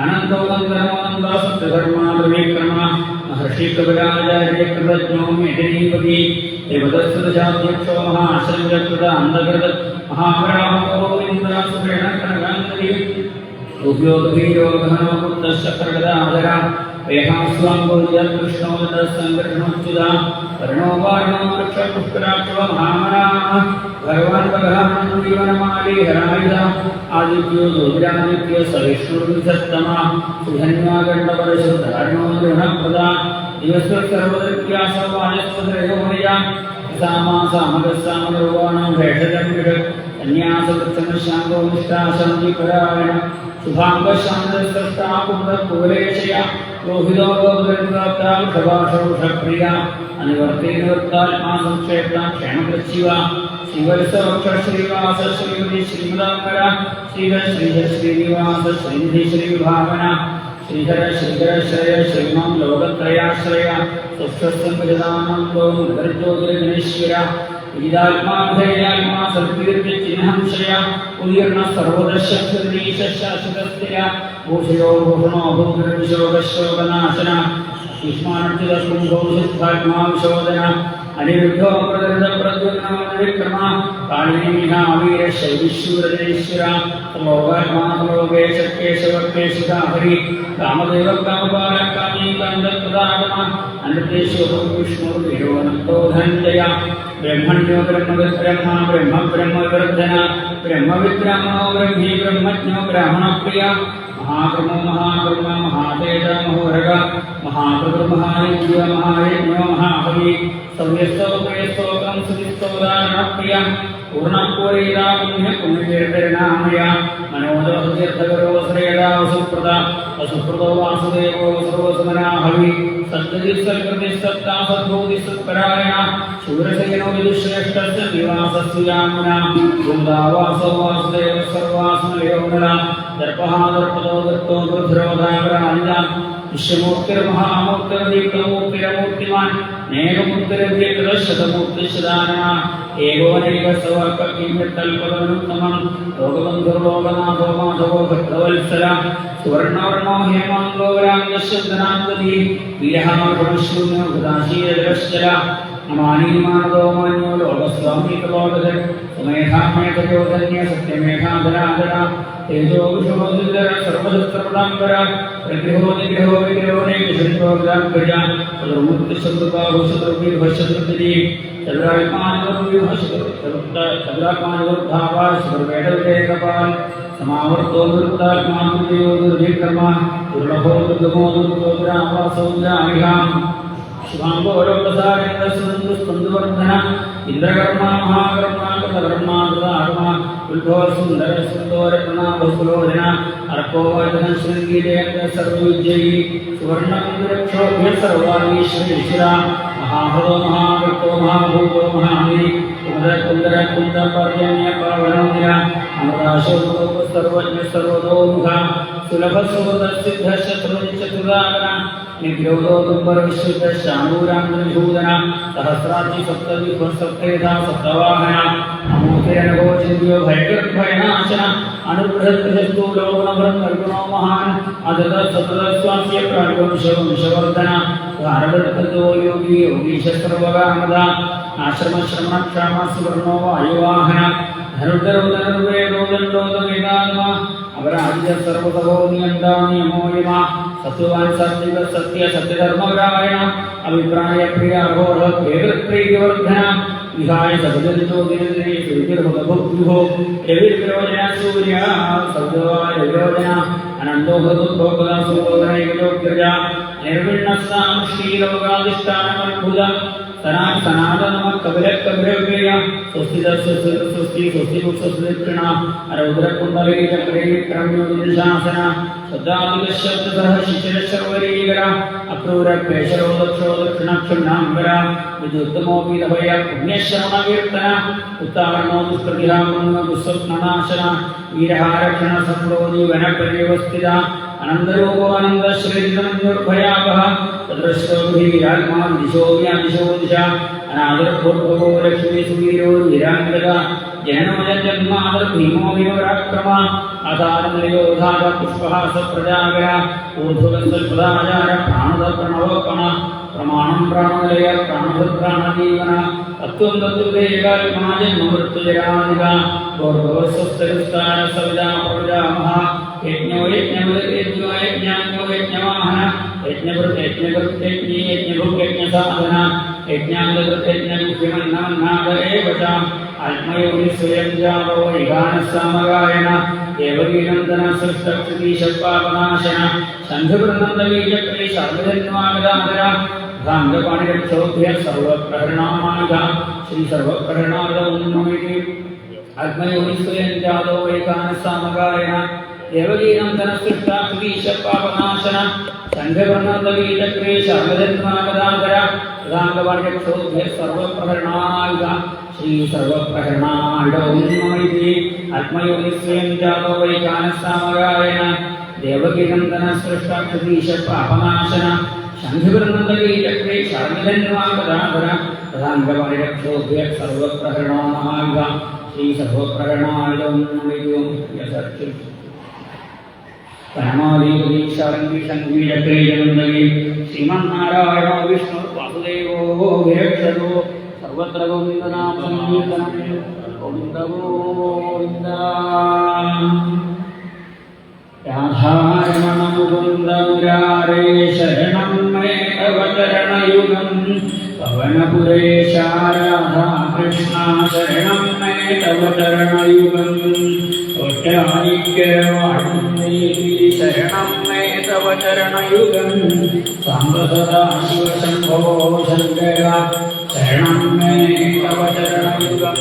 അനന്തോ നന്ദനോനന്ദ സത്യധർമാവിക്രമ മഹർഷി കവിരാചാര്യ കൃതജ്ഞോ മേധനീപതി ദേവദസ്വതശാധ്യക്ഷോ മഹാശങ്കൃത അന്ധകൃത മഹാപരാഹോന്ദ്രസുരേണ കനകാന്തരി ഉദ്യോഗീരോഗഹനോ പുത്രശക്രഗദാധര വേഹാസ്വാംബോജകൃഷ്ണോദ സംഘർഷണോച്യുത വർണോ വാരണോ വൃക്ഷപുഷ്കരാക്ഷ മഹാമനാ ഭഗവാൻ ഭഗവാൻ ജീവനമാലി ഹരായുധ ആദിത്യോ ജ്യോതിരാദിത്യ സവിഷ്ണുർവിസത്തമ സുധന്വാകണ്ഡപരശുദ്ധാരണോ ഗൃഹപ്രദ ദിവസ്വ സർവദൃത്യാസവായസ്വതരയോമയ സാമാസാമകസാമനിർവാണം ഭേഷജം വിട് സന്യാസവൃക്ഷമശാന്തോ നിഷ്ഠാശാന്തിപരായണ ശുഭാംഗശാന്തസ്രഷ്ടാകുലശയ ലോഹിതോ ഗോപുരപ്രാപ്താക്ഷഭാഷോഷപ്രിയ അനുവർത്തേനവൃത്താത്മാ സംക്ഷേപ്ത ക്ഷേമകൃശിവ ശ്രീവത്സവക്ഷ ശ്രീവാസ ശ്രീമതി ശ്രീമദാംബര ശ്രീധര ശ്രീധര ശ്രീനിവാസ ശ്രീനിധി ശ്രീവിഭാവന ശ്രീധര ശ്രീധര ശ്രയ ശ്രീമാം ലോകത്രയാശ്രയ സുക്ഷസ്തംഗജാനന്ദോ നഗരജ്യോതിർഗണേശ്വര വിജിതാത്മാ സൽകീർത്തി ചിഹ്നംശയ ഉദീർണ സർവദശാശ്വതസ്ഥിര ഭൂഷയോ ഭൂഷണോ ഭൂതരവിശോകശോകനാശന ശുഷ്മാനർച്ചിതസ്കുംഭോഷിദ്ധാത്മാവിശോദന അനിരുദ്ധോ പ്രദൃഢ പ്രദ്യുമ്നവിക്രമ കാളിനീഹാവീര ശൈവിശൂരജനീശ്വര ലോകാത്മാലോകേശ കേശവക്കേശിത ഹരി കാമദേവ കാമപാല കാമീകാന്തപ്രദാഗമ അനൃതേശോ വിഷ്ണുർവിരോനന്തോ ധനഞ്ജയ ബ്രഹ്മണ്യോ ബ്രഹ്മവിദ്ബ്രഹ്മ ബ്രഹ്മ ബ്രഹ്മവിവർദ്ധന ബ്രഹ്മവിദ്ബ്രഹ്മണോ ബ്രഹ്മീ ബ്രഹ്മജ്ഞോ ബ്രാഹ്മണപ്രിയ महाकर्मो महाकर्म महातेज महोरग महाप्रभुर्महायज्ञ महायज्ञो महाहवि सव्यस्तो प्रियस्तो कंसुदिस्तो दानप्रिय पूर्णपूरेदा पुण्यपुण्यकीर्तनामय मनोदहतीर्थकरो श्रेयदा वसुप्रदा वसुप्रदो वासुदेवो सर्वसमनाहवि सद्गतिस्सत्कृतिस्सत्ता सद्भूतिस्सत्परायण शूरसेनो विदुश्रेष्ठस्य निवासस्य यामुना वृन्दावासो वासुदेव सर्वास्मयोगुणा दर्पः दर्पदो दत्तो रुद्रोदावरानिदा विश्वमूर्तिर्महामूर्तिर्दीप्तमूर्तिरमूर्तिमान् नेकमूर्तिरद्येकदशतमूर्तिशदानः एकोनैकसवर्ककिमित्तल्पदनुत्तमं लोकबन्धुर्लोकनाथो माधवो भक्तवत्सल सुवर्णवर्णो हेमाङ्गो विराङ्गश्चन्दनाङ्गदी वीरहामर्षणशून्यो हृदाशीलजगश्चल अमानीमानदो मान्यो लोकस्वामीकलोकधर सुमेधामेतयोधन्य सत्यमेधाधराधर तेजो विषमोदितर सर्वशस्त्रप्रदाम्बर प्रग्रहो निग्रहो विग्रहो नैकशरीरोग्राम्बज चतुर्मूर्तिशब्दबाहुशतुर्वीर्भशतुर्विधि चतुरात्मानुर्धावा सुरवेदविजयकपाल समावर्तो दुर्तात्मा दुर्यो दुर्विक्रमा दुर्लभो दुर्गमो दुर्गोग्रावासो जामिहाम् शिवांगोलोकसारेन्द्रसुन्दुवर्धन इंद्रकर्मा महाकर्मा कृतकर्मा कृतात्मा उद्भव सुंदर सुंदोरत्ना बहुलोचन अर्कोवर्धन श्रृंगीरेन्द्र सर्वविजयी सुवर्णमिन्द्रक्षोभ्य सर्वाणीश्वरीश्वरा महाभवो महावृतो महाभूतो महामि कुंदर कुंदपर्जन्य पावनोदय अमराशोतो सर्वज्ञ सर्वतोमुख सुलभ सुहृदसिद्ध शत्रुचतुरागण निग्रोधो दुर्बर विश्रुत शानूरांगूदन सहस्राब्दी सप्तविभसप्तेधा सप्तवाहन अमोतेरगो चिन्यो भयगर्भयनाशन अनुग्रहस्तु लोकनभृन्मर्गुणो महान् अदद सतदस्वास्य प्राणवंशो विषवर्धन भारततो योगी योगीश सर्वगामदा आश्रम श्रमण क्षाम सुवर्णो वायुवाहन धनुर्धरुधनुर्वेदोदण्डोदवेदात्मा अवराज्य सर्वतभो नियन्ता नियमो यम सत्वान सत्विक सत्य सत्यधर्मरायण अभिप्राय प्रिय अघोर वेदप्रीतिवर्धन विहाय सभजनितो दिनदिने सुविर्भुतभुभुः एविर्विरोचन सूर्य सौदवाय विरोचन अनन्दो भगवद्भोगदा सुरोधन एकलोक्यजा निर्विण्णस्तां श्रीलोकाधिष्ठानमद्भुत सनातनम कबिलकबिलव्यय स्वस्ति स्वस्ति स्वस्तिकृष्ण अरौद्र कुंडली चक्रे विक्रम्यो निशासन शब्दादिशब्दतः शिशिरशर्वरीकर अक्रूर पेशरो दक्षो दक्षिणक्षुण्णाम्बर विद्युत्तमोऽपि भय पुण्यश्रवणकीर्तन उत्तारणो दुष्प्रतिहामन्म दुःस्वप्ननाशन वीरहारक्षण संरोधि वनपर्यवस्थित अनन्दरूपो अनन्दश्रीर्भयापः तद्रष्टोभिरात्मा दिशो व्यादिशो दिशा अनादरभूर्भवो लक्ष्मी सुवीरो निराङ्गद जननमजन्मादर्भीमो विवराक्रम अधारनियोधार पुष्पहास प्रजागर ऊर्ध्वगस्वल्पदाचार प्राणद प्रणवोपम प्रमाणं प्राणलय प्राणभद्राणजीवन तत्त्वं तत्त्वदेकात्माजन्ममृत्युजरानिग गौरवस्वस्तरुस्तार सविदा प्रजामः यज्ञो यज्ञो यज्ञान्यो यज्ञवाहन यज्ञभृत्यज्ञकृत्यज्ञी यज्ञभुक्यज्ञसाधन यज्ञाङ्गकृत्यज्ञमुख्यमन्नान्नाद एव च आत्मयोनि स्वयं जातो वैगानस्सामगायन देवकीनन्दन सृष्टक्षुतीशपापनाशन शङ्खवृन्दवीचक्रे सर्वजन्मागदाधर भ्रान्तपाणिरक्षोभ्य सर्वप्रहरणामानघ श्रीसर्वप्रहरणाद उन्नमिति आत्मयोनि स्वयं जातो वैगानस्सामगायन देवकीनन्दन सृष्टक्षुतीशपापनाशन शङ्खवृन्दवीचक्रे सर्वजन्मागदाधर भ्रान्तपाणिरक्षोभ्य सर्वप्रहरणायुध श्री सर्वप्रहरणाडौन्नमिति आत्मयोनि स्वयं जातो वैगानस्सामगायन देवकीनन्दन सृष्टक्षुतीशपापनाशन ശംഖിപുരനന്ദകീ ചക്രേ ശാർഗധന്വാകരാധര തഥാംഗപരിരക്ഷോഭ്യ സർവപ്രഹരണോ മഹായുധ ശ്രീ സർവപ്രഹരണായുധം പരമാധീശാരംഗീഷംഗീരക്രീജനന്ദകീ ശ്രീമന്നാരായണോ വിഷ്ണു വാസുദേവോ വിരക്ഷതോ സർവത്ര ഗോവിന്ദനാമ സങ്കീർത്തനം ഗോവിന്ദ ഗോവിന്ദ രാധാരമണ മുകുന്ദ മുരാരേ ശരണം മേ തവ ചരണയുഗം പവനപുരേശ രാധാ കൃഷ്ണ ശരണം മേ തവ ചരണയുഗം ശരണം മേ തവ ചരണയുഗം സാംബ സദാശിവ ശംഭോ ശങ്കര ശരണം മേ തവ ചരണയുഗം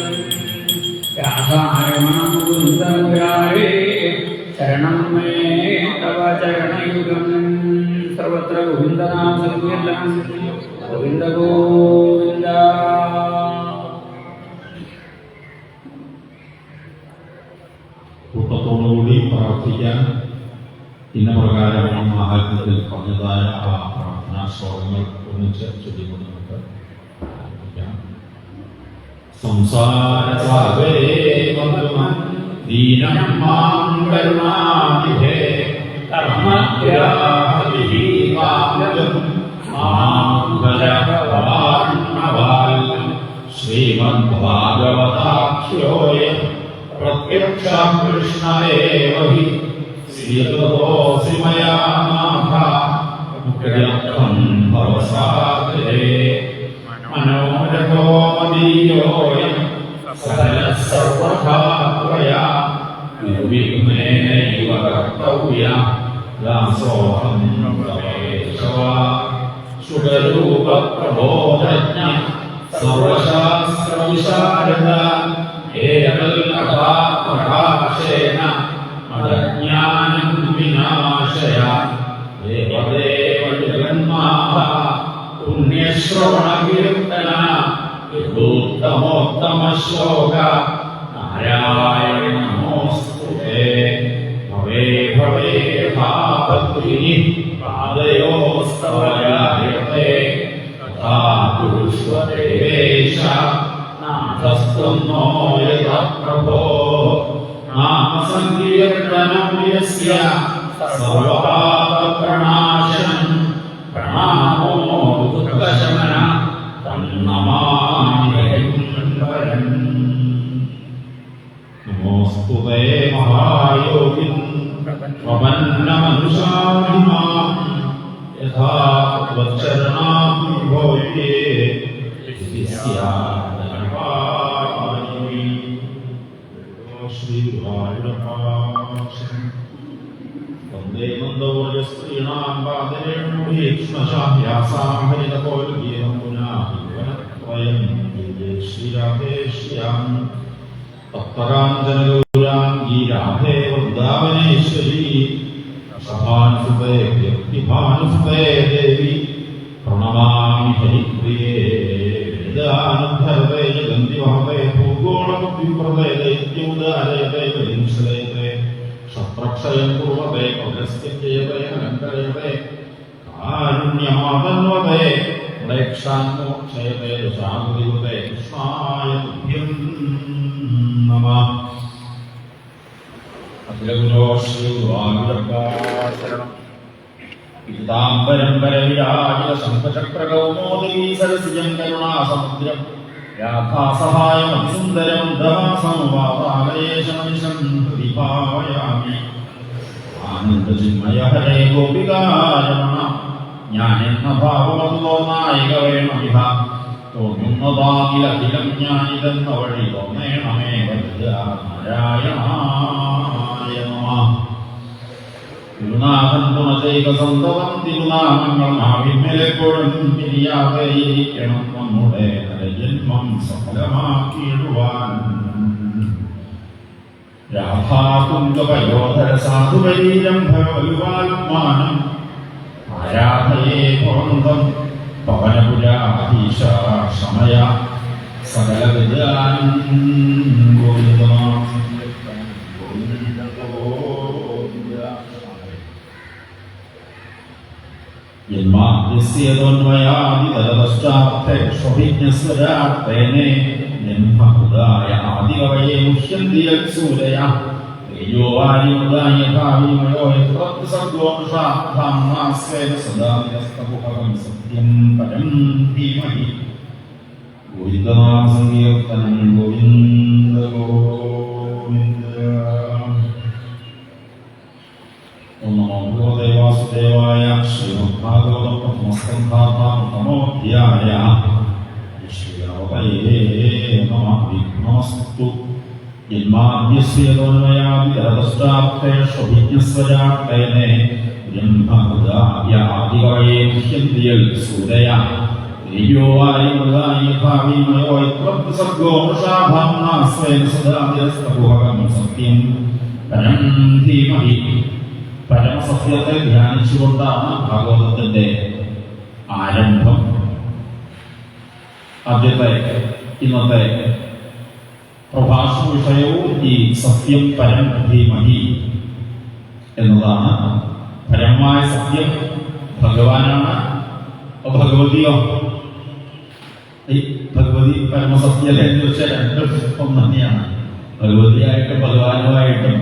രാധാരമണ മുകുന്ദ മുരാരേ ശരണം മേ തവ ചരണയുഗം സർവത്ര ഗോവിന്ദനാമ സങ്കീർത്തനം ഗോവിന്ദ ഗോവിന്ദ കൂട്ടത്തോടുകൂടി പ്രാർത്ഥിക്കാൻ ഇന്ന പ്രകാരമാണ് മഹാത്മ്യത്തിൽ പറഞ്ഞതായ ആ പ്രാർത്ഥനാ ശ്ലോകങ്ങൾ ഒന്നിച്ച് ചൊല്ലിക്കൊണ്ട് നമുക്ക് പ്രാർത്ഥിക്കാം. സംസാരസാഗരേ വന്ദനം ദീനം മാം കരുണാനിധേ കർമ്മത്യാഗം മാം ഭജവാൻ ശ്രീമദ്ഭാഗവതാഖ്യോയം പ്രത്യക്ഷാം കൃഷ്ണയേവ ഹി ശ്രീതോസി മയാ നാഥ മുക്തിയർത്ഥം ഭവസാഗരേ മനോരഥോ മദീയോയം സകലഃ സർവഥാ ത്വയാ നിർവിഘ്നേനൈവ കർത്തവ്യാ ദാസോഹം തവേശവ സുഖരൂപ പ്രബോധജ്ഞ സർവശാസ്ത്രവിശാരദ ഏകൽകഥാപ്രകാശേന മദജ്ഞാനം വിനാശയ ദേവദേവ ജഗന്മാത പുണ്യശ്രവണകീർത്തന ൂത്തമോത്തമ ശ്ലോക നാരായണ നമോസ്തുതേ ഭവേ ഭവേ ഭാവത്വിനി പാദയോസ്തവയായത്തെ തഥാ കുരുഷ്വദേവേശ നാഥസ്ത്വം നോ യഥ പ്രഭോ നാമ സങ്കീർത്തനം യസ്യ സർവപാപപ്രണാശനം പ്രണാമോ ദുഃഖശമന നമോസ്തുതേ മഹായോഗിൻ പ്രപന്നമനുഷാഭിമാ യഥാ ത്വച്ചരണാഭിഭോയേ വന്ദേ മന്ദോജസ്ത്രീണാം പാദരേണുഭീക്ഷ്മശാഭ്യാസാഹരിതപോൽഗീതം പുനാഹിവനത്വയം ശ്രീരാധേ ശ്യാം തപ്തരാഞ്ജനഗൗരാംഗീ രാധേ വൃന്ദാവനേശ്വരീ സഭാനുസുതേ വ്യക്തിഭാനുസുതേ ദേവി പ്രണമാമി ഹരിപ്രിയേ വേദാനുദ്ധരതേ ജഗന്തിവഹതേ ഭൂഗോളമുദ്വിപ്രദേ ദൈത്യോദാരയതേ പരിംശ്ലയതേ ശത്രക്ഷയം കുർവതേ പൗരസ്ത്യജയതേ അലങ്കരയതേ കാരുണ്യമാതന്വതേ മ്ലേക്ഷാന്മോക്ഷയതേ ശാന്തിവൃതേ കൃഷ്ണായ തുഭ്യം നമഃ. അഖിലഗുരോ ശ്രീ ഗുരുവായൂരപ്പാശരണം പരമ്പരവിരാജിത ശംഖചക്രകൗമോദീ സരസിജം കരുണാസമുദ്രം രാധാസഹായം അതിസുന്ദരം ധമാസംവാദാലയേശമനിശം ഹൃദിഭാവയാമി ആനന്ദചിന്മയ ഹരേ ഗോപികാരമണ ജ്ഞാനെന്ന ഭാവമതുതോ നായിക വേണമിഹ തോന്നുന്നതാകിലഖിലം ജ്ഞാനിതെന്ന വഴി തോന്നേണമേ നാരായണായ നമഃ. തിരുനാഥൻ തുണചൈക സന്തതം തിരുനാമങ്ങൾ നാവിന്മേലെപ്പോഴും പിരിയാതെ ഇരിക്കണം നമ്മുടെ ജന്മം സഫലമാക്കിയിടുവാൻ. രാധാകുംഭയോധര സാധുവരീരം ഭഗവത്മാനം ആരാധയേ ഭവന്തം പവനപുരാധീശ സമയ സകല വിദ്യാൻ ഗോവിന്ദമാ യന്മാദ്യസ്യേതോന്മയാദിതരപശ്ചാത്തേ ബ്രഹ്മഹൃദായ ആദികവയേ മുഹ്യന്തിയൽ സൂരയ യോ വാരിമൃദായ ഭാവിമയോ യത്രസർഗോഷാധാംനാസ്വേന സദാ നിരസ്തകുഹകം സത്യം പരം ധീമഹി ഗോവിന്ദനാമ സങ്കീർത്തനം ഗോവിന്ദ ഗോവിന്ദ. ഓം നമോ ഭഗവതേ വാസുദേവായ. ശ്രീമദ്ഭാഗവതം പ്രഥമസ്കന്ധോധ്യായ. ശ്രീരാമപയേ നമസ്തു. യന്മാദ്യസ്യേതോന്മയാദിതരപശ്ചാത്തേഷ്വഭിജ്ഞസ്വജാത്തേനേ ബ്രഹ്മഹൃദായ ആദികവയേ മുഹ്യന്തിയൽ സൂരയ യോ വാരിമൃദായ ഭാവിമയോ യത്രസർഗോ വൃഷാഭാംനാസ്വേന സദാ നിരസ്തകുഹകം സത്യം പരം ധീമഹി. പരമസത്യത്തെ ധ്യാനിച്ചുകൊണ്ടാണ് ഭാഗവതത്തിന്റെ ആരംഭം. ആദ്യത്തെ ഇന്നത്തെ പ്രഭാഷണ വിഷയവും ഈ സത്യം പരം ധീമഹി എന്നതാണ്. പരമമായ സത്യം ഭഗവാനാണ്. ഭഗവതിയോ ഈ ഭഗവതി പരമസത്യല്ലേ എന്ന് വെച്ചാൽ രണ്ടും ഒന്ന് തന്നെയാണ്. ഭഗവതിയായിട്ടും ഭഗവാനുമായിട്ടും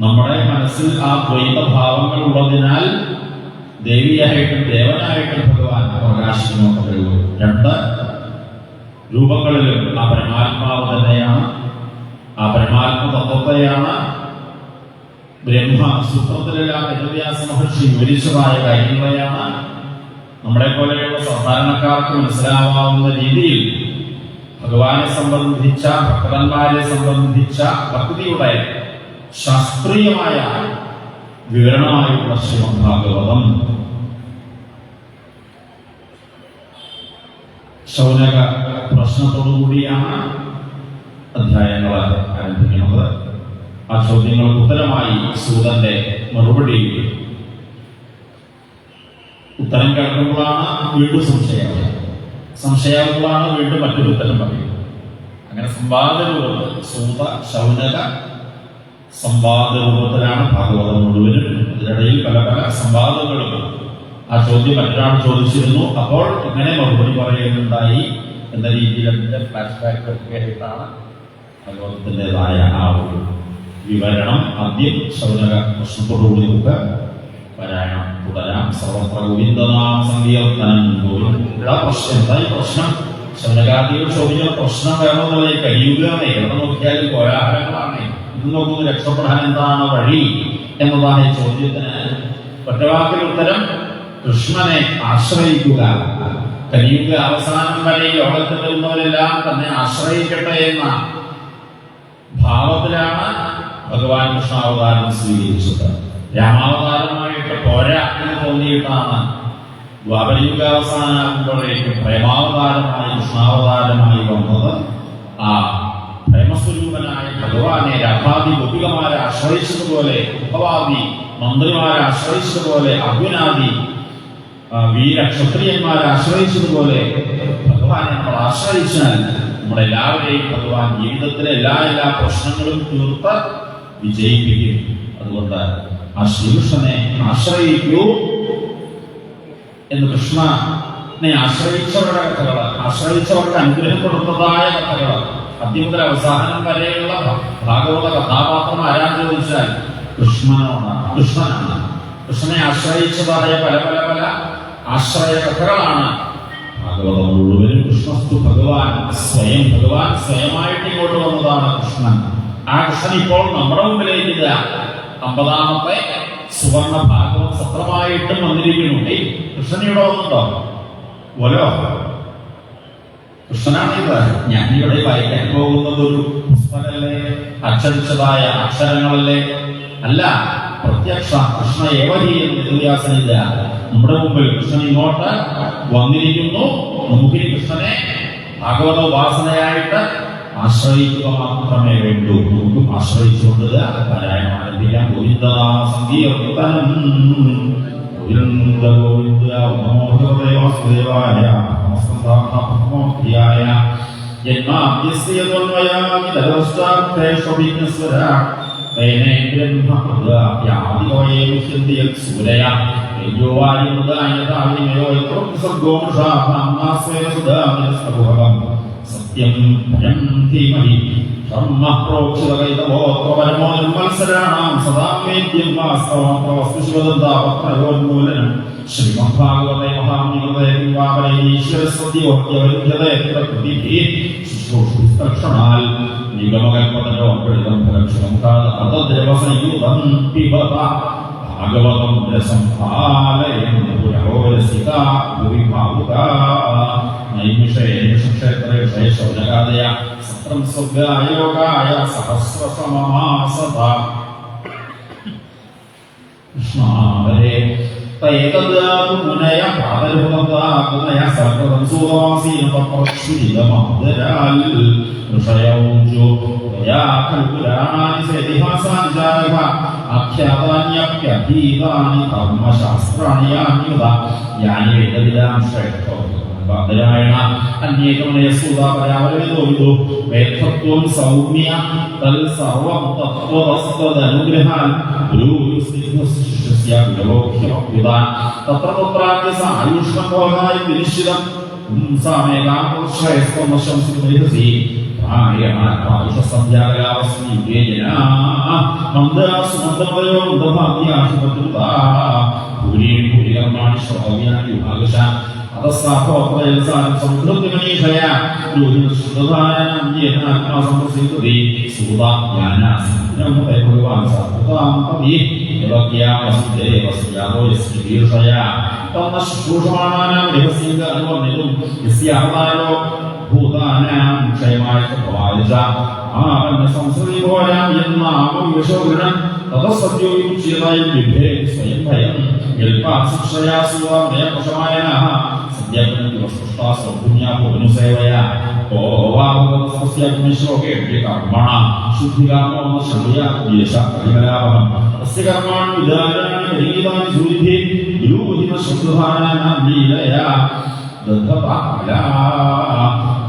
നമ്മുടെ മനസ്സിൽ ആ ദ്വൈതഭാവങ്ങൾ ഉള്ളതിനാൽ ദേവിയായിട്ടും ദേവനായിട്ടും ഭഗവാൻ പ്രകാശിക്കുന്നു. കഴിവ് രണ്ട് രൂപങ്ങളിലും ആ പരമാത്മാവ് തന്നെയാണ്. ആ പരമാത്മ തത്വത്തെയാണ് ബ്രഹ്മസൂത്രത്തിലെല്ലാം വേദവ്യാസ മഹർഷി വിവരിച്ചതായ കാര്യങ്ങളെയാണ് നമ്മളെ പോലെയുള്ള സാധാരണക്കാർക്ക് മനസ്സിലാവാവുന്ന രീതിയിൽ ഭഗവാനെ സംബന്ധിച്ച ഭക്തന്മാരെ സംബന്ധിച്ച ഭക്തിയുടെ ശാസ്ത്രീയമായ വിവരണമായുള്ള ശ്രീമദ് ഭാഗവതം. ശൗനക പ്രശ്നത്തോടുകൂടിയാണ് അധ്യായങ്ങൾ ആരംഭിക്കുന്നത്. ആ ചോദ്യങ്ങൾക്ക് ഉത്തരമായി സൂതന്റെ മറുപടി ഉത്തരം കേൾക്കുമ്പോഴാണ് വീണ്ടും സംശയങ്ങളാണ് വീണ്ടും മറ്റൊരു ഉത്തരം പറയുന്നത്. അങ്ങനെ സംവാദ രൂപത്തിൽ സൂത ശൗനക സംവാദ രൂപത്തിലാണ് ഭാഗവതം മുഴുവനും. അതിനിടയിൽ പല പല സംവാദങ്ങളും. ആ ചോദ്യം മറ്റൊരാൾ ചോദിച്ചിരുന്നു, അപ്പോൾ ഇങ്ങനെ മറുപടി പറയുന്നുണ്ടായി എന്ന രീതിയിൽ അതിന്റെ ഫ്ലാഷ് ബാക്ക് ഒക്കെ ആയിട്ടാണ് ഭാഗവതത്തിൻ്റെതായ ആ ഒരു വിവരണം. ആദ്യം ശൗനക പ്രശ്നത്തോടുകൂടി നമുക്ക് പാരായണം തുടരാം. സർവത്ര ഗോവിന്ദനാമ സങ്കീർത്തനം. എന്തായി പ്രശ്നം? ശൗനകാദികൾ ചോദിക്കുന്ന പ്രശ്നം വേണമെന്നുള്ള കഴിയുകയാണ്. എവിടെ നോക്കിയാലും കോലാഹലങ്ങളാണ്. ഇത് നോക്കുന്നത് രക്ഷപ്പെടാൻ എന്താണ് വഴി എന്നതാണ് ചോദ്യത്തിന് ഒറ്റവാക്കിൽ ഉത്തരം: കൃഷ്ണനെ ആശ്രയിക്കുക. കലിയുഗ അവസാനം വരെ ലോകത്തിൽ വരുന്നവരെല്ലാം തന്നെ ആശ്രയിക്കട്ടെ എന്ന ഭാവത്തിലാണ് ഭഗവാൻ കൃഷ്ണാവതാരം സ്വീകരിച്ചത്. രാമാവതാരമായിട്ട് പോരാ എന്ന് തോന്നിയിട്ടാണ് ദ്വാപരയുഗാവസാനാകുമ്പോഴേക്കും പ്രേമാവതാരമായി കൃഷ്ണാവതാരമായി വന്നത്. ആ പ്രേമസ്വരൂപനായ ഭഗവാനെ രാധാദി ഗോപികമാരെ ആശ്രയിച്ചതുപോലെ, ഉപവാദി മന്ത്രിമാരെ ആശ്രയിച്ചതുപോലെ, അർജുനാദി വീരക്ഷത്രിയന്മാരെ ആശ്രയിച്ചതുപോലെ ഭഗവാനെ നമ്മൾ ആശ്രയിച്ചാൽ നമ്മളെല്ലാവരെയും ഭഗവാൻ ജീവിതത്തിലെ എല്ലാ പ്രശ്നങ്ങളും തീർത്ത് വിജയിപ്പിക്കും. അതുകൊണ്ട് ആ ശ്രീകൃഷ്ണനെ ആശ്രയിക്കൂ എന്ന് കൃഷ്ണനെ ആശ്രയിച്ചവരുടെ കഥകള്, ആശ്രയിച്ചവരുടെ അനുഗ്രഹം കൊടുത്തതായ കഥകള്, ആദ്യം മുതൽ അവസാനം വരെയുള്ള ഭാഗവത കഥാപാത്രം ആരാന്ന് ചോദിച്ചാൽ കൃഷ്ണനാണ്. കൃഷ്ണനെ ആശ്രയിച്ചതായ പല പല പല ആശ്രയ കഥകളാണ് ഭാഗവതം മുഴുവനും. കൃഷ്ണസ്തു ഭഗവാൻ സ്വയമായിട്ട് ഇങ്ങോട്ട് വന്നതാണ് കൃഷ്ണൻ. ആ കൃഷ്ണൻ ഇപ്പോൾ നമ്മുടെ മുമ്പിലേക്ക് 50ാമത്തെ സുവർണ ഭാഗവത സത്രമായിട്ടും വന്നിരിക്കുന്നു. കൃഷ്ണൻ ഇവിടെ വന്നുണ്ടോ? ഓരോ കൃഷ്ണനാണിത്. ഞാനിവിടെ വായിക്കാൻ പോകുന്നത് ഒരു പുസ്തകമല്ലേ, അച്ചടിച്ചതായ അക്ഷരങ്ങളല്ലേ? അല്ല, പ്രത്യക്ഷ കൃഷ്ണ ഏവഹി എന്ന് വേദവ്യാസനില്ല. നമ്മുടെ മുമ്പിൽ കൃഷ്ണൻ ഇങ്ങോട്ട് വന്നിരിക്കുന്നു. നമുക്ക് ഈ കൃഷ്ണനെ ഭാഗവത ഉപാസനയായിട്ട് ആശ്രയിക്കുക മാത്രമേ വേണ്ടൂ. നമുക്കും ആശ്രയിച്ചുകൊണ്ട് പാരായണം ആരംഭിക്കാം. ഗോവിന്ദനാമ സങ്കീർത്തനം. ഗോവിന്ദ ഗോവിന്ദ നമോ ഭഗവതേ വാസുദേവായ. നമസ്കാരായ. യന്മാദ്യസ്യ ത്വന്മയാദിതരപശ്ചാത്തേഷ്വഭിജ്ഞസ്വരാ സത്യം ഭയം ധീമഹി മത്സരാണാം സദാമേദ്യം വാസ്തവസ്തുശിവദന്താപത്രയോന്മൂലനം ശ്രീമദ്ഭാഗവതേ മഹാമീകൃതേ ശുശ്രൂഷാൽ നിഗമകൽപ്പതനോർപ്പിതം ഫലക്ഷണം കാതദ്രവസയൂതം പിബത ഭാഗവതം രസംഭാലയം പുരഹോരസികാ ഭുവിഭാവുകാ നൈമിഷേക്ഷേത്രേ ശൗനകാദയ സത്രം സ്വർഗായ യോഗായ സഹസ്രസമമാസത കൃഷ്ണാവരേ തൈതദാതു മുനയ പാദരുതദാകുനയ സർവദം സൂതവാസീനതപക്ഷുരിതമഹദരാൽ ഋഷയൗജോ യാ കൽപുരാണാനി സേതിഹാസാനി ജായവ ആഖ്യാതാന്യപ്യധീതാനി ധർമ്മശാസ്ത്രാണി യാന്യുത യാനി വേദവിദാം ശ്രേഷ്ഠോ നാരായണ അന്യേകമനയ സൂതാപരാവരവിദോ വേദത്വം സൗമ്യ തൽ സർവം തത്വവസ്തദനുഗ്രഹാൻ ഗുരുസ്നിഗ്ധസ്യ വിലോക്യമപ്യുതാൻ തത്ര തത്രാന്യ സായുഷ്ണം ഭവനായ വിനിശ്ചിതം സാമേകാം പുരുഷയസ്തമശം സിദ്ധി പ്രായണായുഷസംധ്യാകലാവസ്മി യുഗേജനാ മന്ദാസുമന്ദമയോ മന്ദഭാഗ്യാശുപദ്രുതാ ഭൂരിയും ഭൂരികർമാണി ശ്രവ്യാനി വിഭാഗശ അതസ്സാഹോത്രയൽസാനം സമൃദ്ധിമനീഷയ ൂഹിനശ്രുതാനാത്മാസംപ്രസിദ്ധി സൂതാജ്ഞാനാസിബ്രഹ്മേ ഭഗവാൻ സാധുതാം പതി ദേവസ്യാദോ യസ്യ തന്ന ശുശ്രൂഷമാണാനാം രഹസ്യങ്ക അനുവർണിതും യസ്യാഹതാരോ ഭൂതാനാം ക്ഷയമായ സ്വഭാവജ ആപന്ന സംസൃതിഭോരാം യന്നാമം വിശോഗൃണം തതസദ്യോ യുജ്യതായും വിഭേ സ്വയം ഭയം യൽപാശിക്ഷയാ സുവാമയ പശമായനഃ സദ്യപനതി വസ്തുഷ്ടാസൗപുണ്യാപുനുസേവയ ഓവാഭഗവസ്തസ്യാഗ്നിശ്ലോകേ കർമ്മണ ശുദ്ധികാമോ ശൗര്യാദ്യേശ പരികലാപഹം അസ്യ കർമാണി ഉദാരാണി പരിഗീതാനി സൂരിഭി ഗുരുഹിന ശബ്ദധാനാനാം ലീലയാ ദദ്ധപാല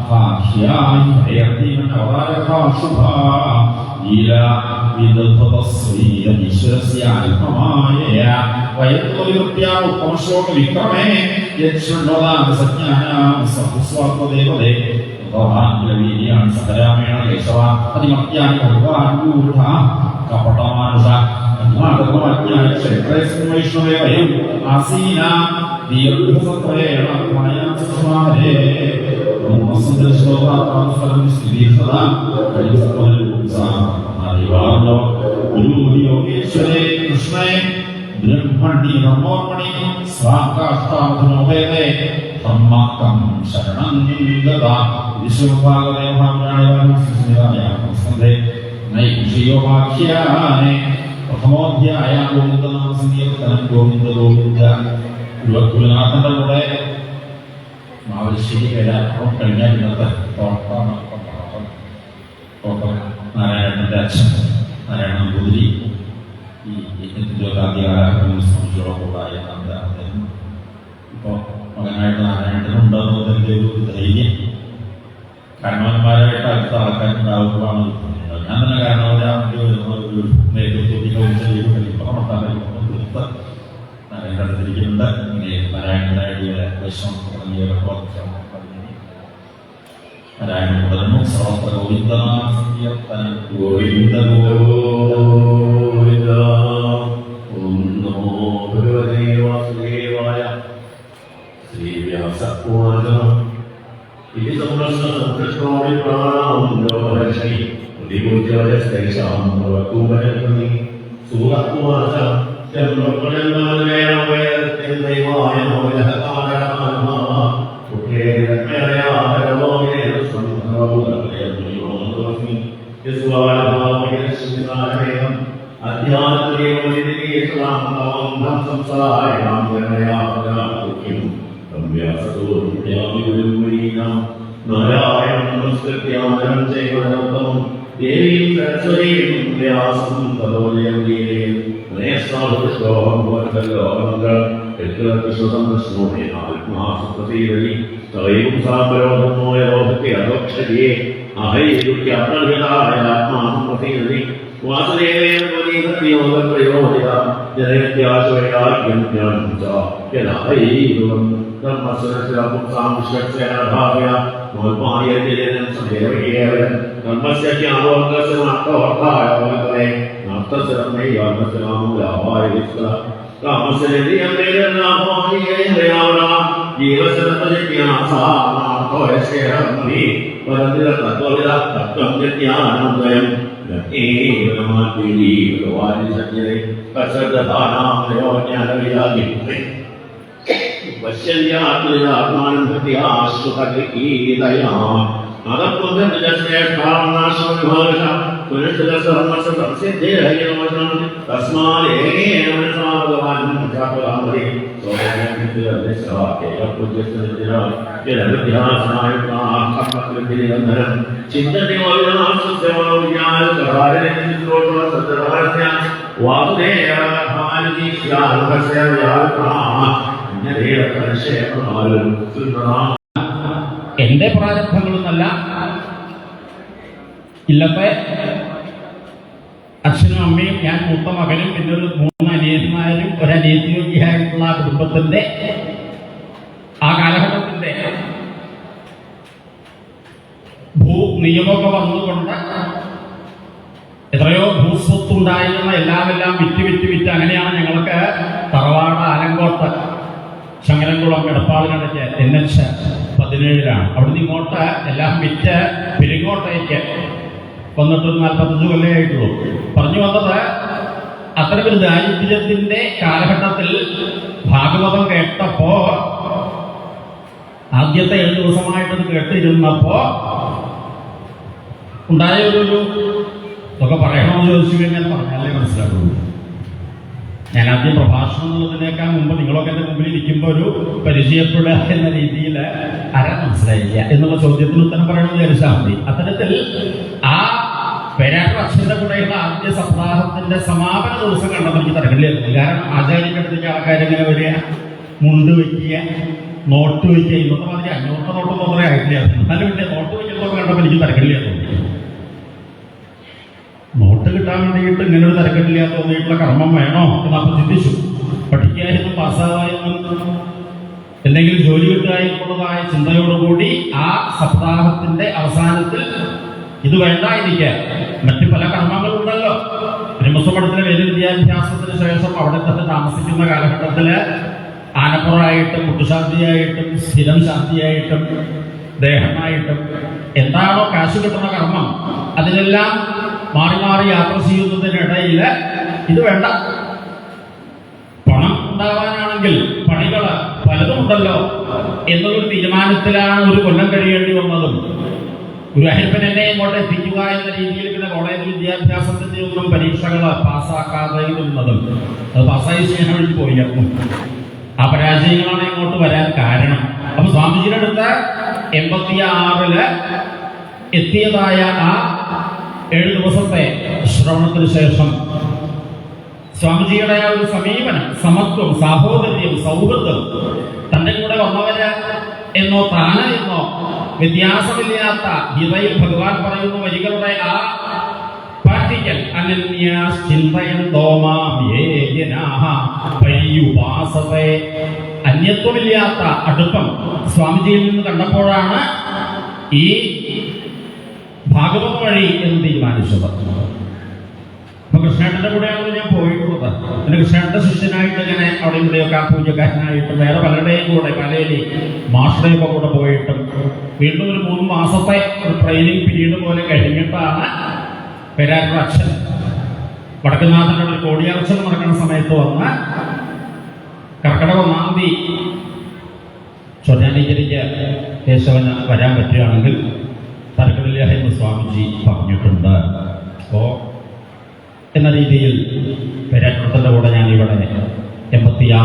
ഭാഖ്യാനി ഭയർത്തിമൻ അവതാരകാ ശുഭാ ലീലാ വിദദ്ധതസ്വീയനിശ്വരസ്യാൽപമായയ വയത്വവിവൃത്യാമുപമശ്ലോകവിക്രമേ യച്ഛൃണ്വതാം സജ്ഞാനാം സഹസ്വാത്മദേവതേ ഭഗവാൻ സഹരാമേണ കേശവ അതിമത്യാനി ഭഗവാൻ ഗൂഢ കപടമാനുഷ അജ്ഞാതമജ്ഞാന ക്ഷേത്രേസ്മൈഷ്ണവേ വയം ആസീന ദീർഘസത്രേണ മായാ സുഷമാഹരേ ബ്രഹ്മസന്ദർശോതാത്മാഫലം സ്ഥിതീർഷതാ ഗുരുയോഗേശ്വരേ കൃഷ്ണേ ബ്രഹ്മണി നമോർമണി സ്വാകാഷ്ടാമധുനോപേതേ ധർമ്മക്കം ശരണം ഗതാ വിശ്വഭാഗവേ മഹാപ്രാണേ നൈഷയോവാഖ്യാനേ പ്രഥമോധ്യായ ഗോവിന്ദനാമസങ്കീർത്തനം ഗോവിന്ദ ഗോവിന്ദ ഗുരുനാഥന്റെ കൂടെ മാവലിശ്ശേരി പേരാട്ടം കഴിഞ്ഞാൽ ഇന്നത്തെ തോട്ടം നാരായണന്റെ അച്ഛൻ നാരായണ നമ്പൂതിരി ഈ യജ്ഞത്തിൻ്റെ ആദ്യകാലഘട്ടങ്ങളിൽ സംബന്ധിച്ചോടൊപ്പമുണ്ടായ അദ്ദേഹം ഇപ്പോൾ മകനായിട്ട് നാരായണനുണ്ടെന്ന് എൻ്റെ ഒരു ധൈര്യം കാരണവന്മാരായിട്ട് അടുത്ത ആൾക്കാരുണ്ടാവുമ്പോഴാണ് ഞാൻ തന്നെ കാരണവരാണെങ്കിൽ ഒരു നേതൃത്വത്തിൽ നാരായണ അടുത്തിരിക്കുന്നുണ്ട് ഇങ്ങനെ നാരായണനായിട്ട് വൈഷ്ണവ തുടങ്ങിയവരൊക്കെ നാരായണ തുടർന്നു സർവത്ര ഗോവിന്ദനാമ സങ്കീർത്തനം ഗോവിന്ദ ഗോവിന്ദ. ഓം നമോ ഭഗവതേ വാസുദേവായ. ശ്രീവ്യാസ ഇത് സംരക്ഷണോടി പ്രാണാം ലോകരക്ഷണി പ്രതികൂജ്യവരസ്തൈഷാം ഭവകൂപരത്വമി സൂരത്വാച ദൈവായ നോയകാരമാ ദേവീം സരസ്വതീം വ്യാസം തദോലയം എന്റെ പ്രാരബ്ധങ്ങളൊന്നല്ല, ഇല്ലത്തെ അച്ഛനും അമ്മയും ഞാൻ മൂത്ത മകനും പിന്നെ ഒരു 3 അനിയന്മാരും ഒരനിയത്തിയൊക്കെയായിട്ടുള്ള ആ കുടുംബത്തിന്റെ ആ കാലഘട്ടത്തിന്റെ നിയമമൊക്കെ വന്നുകൊണ്ട് എത്രയോ ഭൂസ്വത്തുണ്ടായിരുന്ന എല്ലാം വിറ്റ് അങ്ങനെയാണ് ഞങ്ങൾക്ക് തറവാട് ആലങ്കോട്ട് ശങ്കരൻകുളം എടപ്പാളിനടയ്ക്ക് NH 17 അവിടുന്ന് ഇങ്ങോട്ട് എല്ലാം വിറ്റ് പെരിങ്ങോട്ടേക്ക് വന്നിട്ട് 45 കൊല്ലമേ ആയിട്ടുള്ളൂ. പറഞ്ഞു വന്നത് അത്തരമൊരു ദാരിദ്ര്യത്തിന്റെ കാലഘട്ടത്തിൽ ഭാഗവതം കേട്ടപ്പോ ആദ്യത്തെ 7 ദിവസമായിട്ടത് കേട്ടിരുന്നപ്പോ ഉണ്ടായ ഒരു ഇതൊക്കെ പറയണമെന്ന് ചോദിച്ചു കഴിഞ്ഞാൽ പറഞ്ഞാലേ മനസ്സിലാക്കുള്ളൂ. ഞാൻ ആദ്യം പ്രഭാഷണം എന്നുള്ളതിനേക്കാൾ മുമ്പ് നിങ്ങളൊക്കെ എൻ്റെ മുമ്പിൽ ഇരിക്കുമ്പോൾ ഒരു പരിചയപ്പെടുക എന്ന രീതിയിൽ ആരാ മനസ്സിലായില്ല എന്നുള്ള ചോദ്യത്തിന് ഉത്തരം പറയണമെന്ന് വിചാരിച്ചാൽ മതി. അത്തരത്തിൽ ആ പേരാട്ട അച്ഛൻ്റെ കൂടെയുള്ള ആദ്യ സപ്താഹത്തിന്റെ സമാപന ദിവസം കണ്ടപ്പോൾ എനിക്ക് തരങ്ങളിലായിരുന്നു. കാരണം ആചാര്യക്കടുത്തേക്ക് ആൾക്കാരെങ്ങനെ വരിക, മുണ്ട് വയ്ക്കുക, നോട്ട് വയ്ക്കുക, ഇന്നത്തെ മാതിരി 500 നോട്ടൊന്നും അത്രേ ആയിട്ടില്ല. എന്നാലും പിന്നെ നോട്ട് വയ്ക്കുന്നതൊക്കെ കണ്ടപ്പോൾ എനിക്ക് തരങ്ങളിലായിരുന്നു. നോട്ട് കിട്ടാൻ വേണ്ടിയിട്ട് ഇങ്ങനെ ഒരു തരക്കെട്ടില്ല തോന്നിയിട്ടുള്ള കർമ്മം വേണോ എന്ന് അപ്പം ചിന്തിച്ചു. പഠിക്കാനും പാസ്സാവാനും എന്തെങ്കിലും ജോലി കിട്ടാനുള്ളതായ ചിന്തയോടുകൂടി ആ സപ്താഹത്തിന്റെ അവസാനത്തിൽ ഇത് വേണ്ട, എനിക്ക് മറ്റു പല കർമ്മങ്ങളുണ്ടല്ലോ. ബ്രഹ്മസ്വമഠത്തിലെ വേദ വിദ്യാഭ്യാസത്തിന് ശേഷം അവിടെ തന്നെ താമസിക്കുന്ന കാലഘട്ടത്തില് ആനപ്പുറായിട്ടും മുട്ടുശാന്തിയായിട്ടും സ്ഥിരം ശാന്തിയായിട്ടും ദേഹമായിട്ടും എന്താണോ കാശ് കിട്ടുന്ന കർമ്മം അതിനെല്ലാം മാറി മാറി യാത്ര ചെയ്യുന്നതിനിടയിൽ ഇത് വേണ്ട, പണം ഉണ്ടാവാനാണെങ്കിൽ പണികൾ പലതും ഉണ്ടല്ലോ എന്നൊരു തീരുമാനത്തിലാണ് ഒരു കൊല്ലം കഴിയേണ്ടി വന്നതും. ഒരു അയ്യപ്പൻ എന്നെ ഇങ്ങോട്ട് എത്തിക്കുക എന്ന രീതിയിൽ പിന്നെ കോളേജ് വിദ്യാഭ്യാസത്തിന്റെ ഒന്നും പരീക്ഷകൾ പാസ്സാക്കാതെ ഇരുന്നതും അത് പാസ്സായി സ്നേഹം വഴി പോയിരുന്നു. ആ പരാജയങ്ങളാണ് ഇങ്ങോട്ട് വരാൻ കാരണം. അപ്പൊ സ്വാമിജിയുടെ അടുത്ത് 86 എത്തിയതായ ആ 7 ദിവസത്തെ ശ്രവണത്തിന് ശേഷം സ്വാമിജിയുടെ ആ ഒരു സമീപനം, സമത്വം, സാഹോദര്യം, സൗഹൃദം, തന്റെ കൂടെ വന്നവര് എന്നോ താന് എന്നോ വ്യത്യാസമില്ലാത്ത ഗീതയിൽ ഭഗവാൻ പറയുന്ന വരികളുടെ ആ പ്രാക്ടിക്കൽ അന്യത്വമില്ലാത്ത അടുപ്പം സ്വാമിജിയിൽ നിന്ന് കണ്ടപ്പോഴാണ് ഈ ഭാഗവത വഴി എന്ന് തീരുമാനിച്ചത്. അപ്പൊ കൃഷ്ണേട്ടന്റെ കൂടെയാണ് ഞാൻ പോയിട്ടുള്ളത്. പിന്നെ കൃഷ്ണേട്ടന്റെ ശിഷ്യനായിട്ട് ഇങ്ങനെ അവിടെ ഇവിടെയൊക്കെ ആ പൂജക്കാരനായിട്ടും വേറെ പലരുടെയും കൂടെ പലരി മാഷയുടെയൊക്കെ കൂടെ പോയിട്ടും വീണ്ടും ഒരു 3 മാസത്തെ ഒരു ട്രെയിനിങ് പീരീഡ് പോലെ കഴിഞ്ഞിട്ടാണ് പേരാറ്റ അച്ഛൻ വടക്കുന്നാഥന്റെ ഒരു കോടിയാർച്ചൽ നടക്കുന്ന സമയത്ത് വന്ന് കർക്കിടക 1-ാം തീയതി ചോദ്യാനികരിക്ക് കേശവന് വരാൻ പറ്റുകയാണെങ്കിൽ തരക്കടില്ല എന്ന് സ്വാമിജി പറഞ്ഞിട്ടുണ്ട്. അപ്പോൾ എന്ന രീതിയിൽ പേരാറ്റത്തിന്റെ കൂടെ ഞാൻ ഇവിടെ 86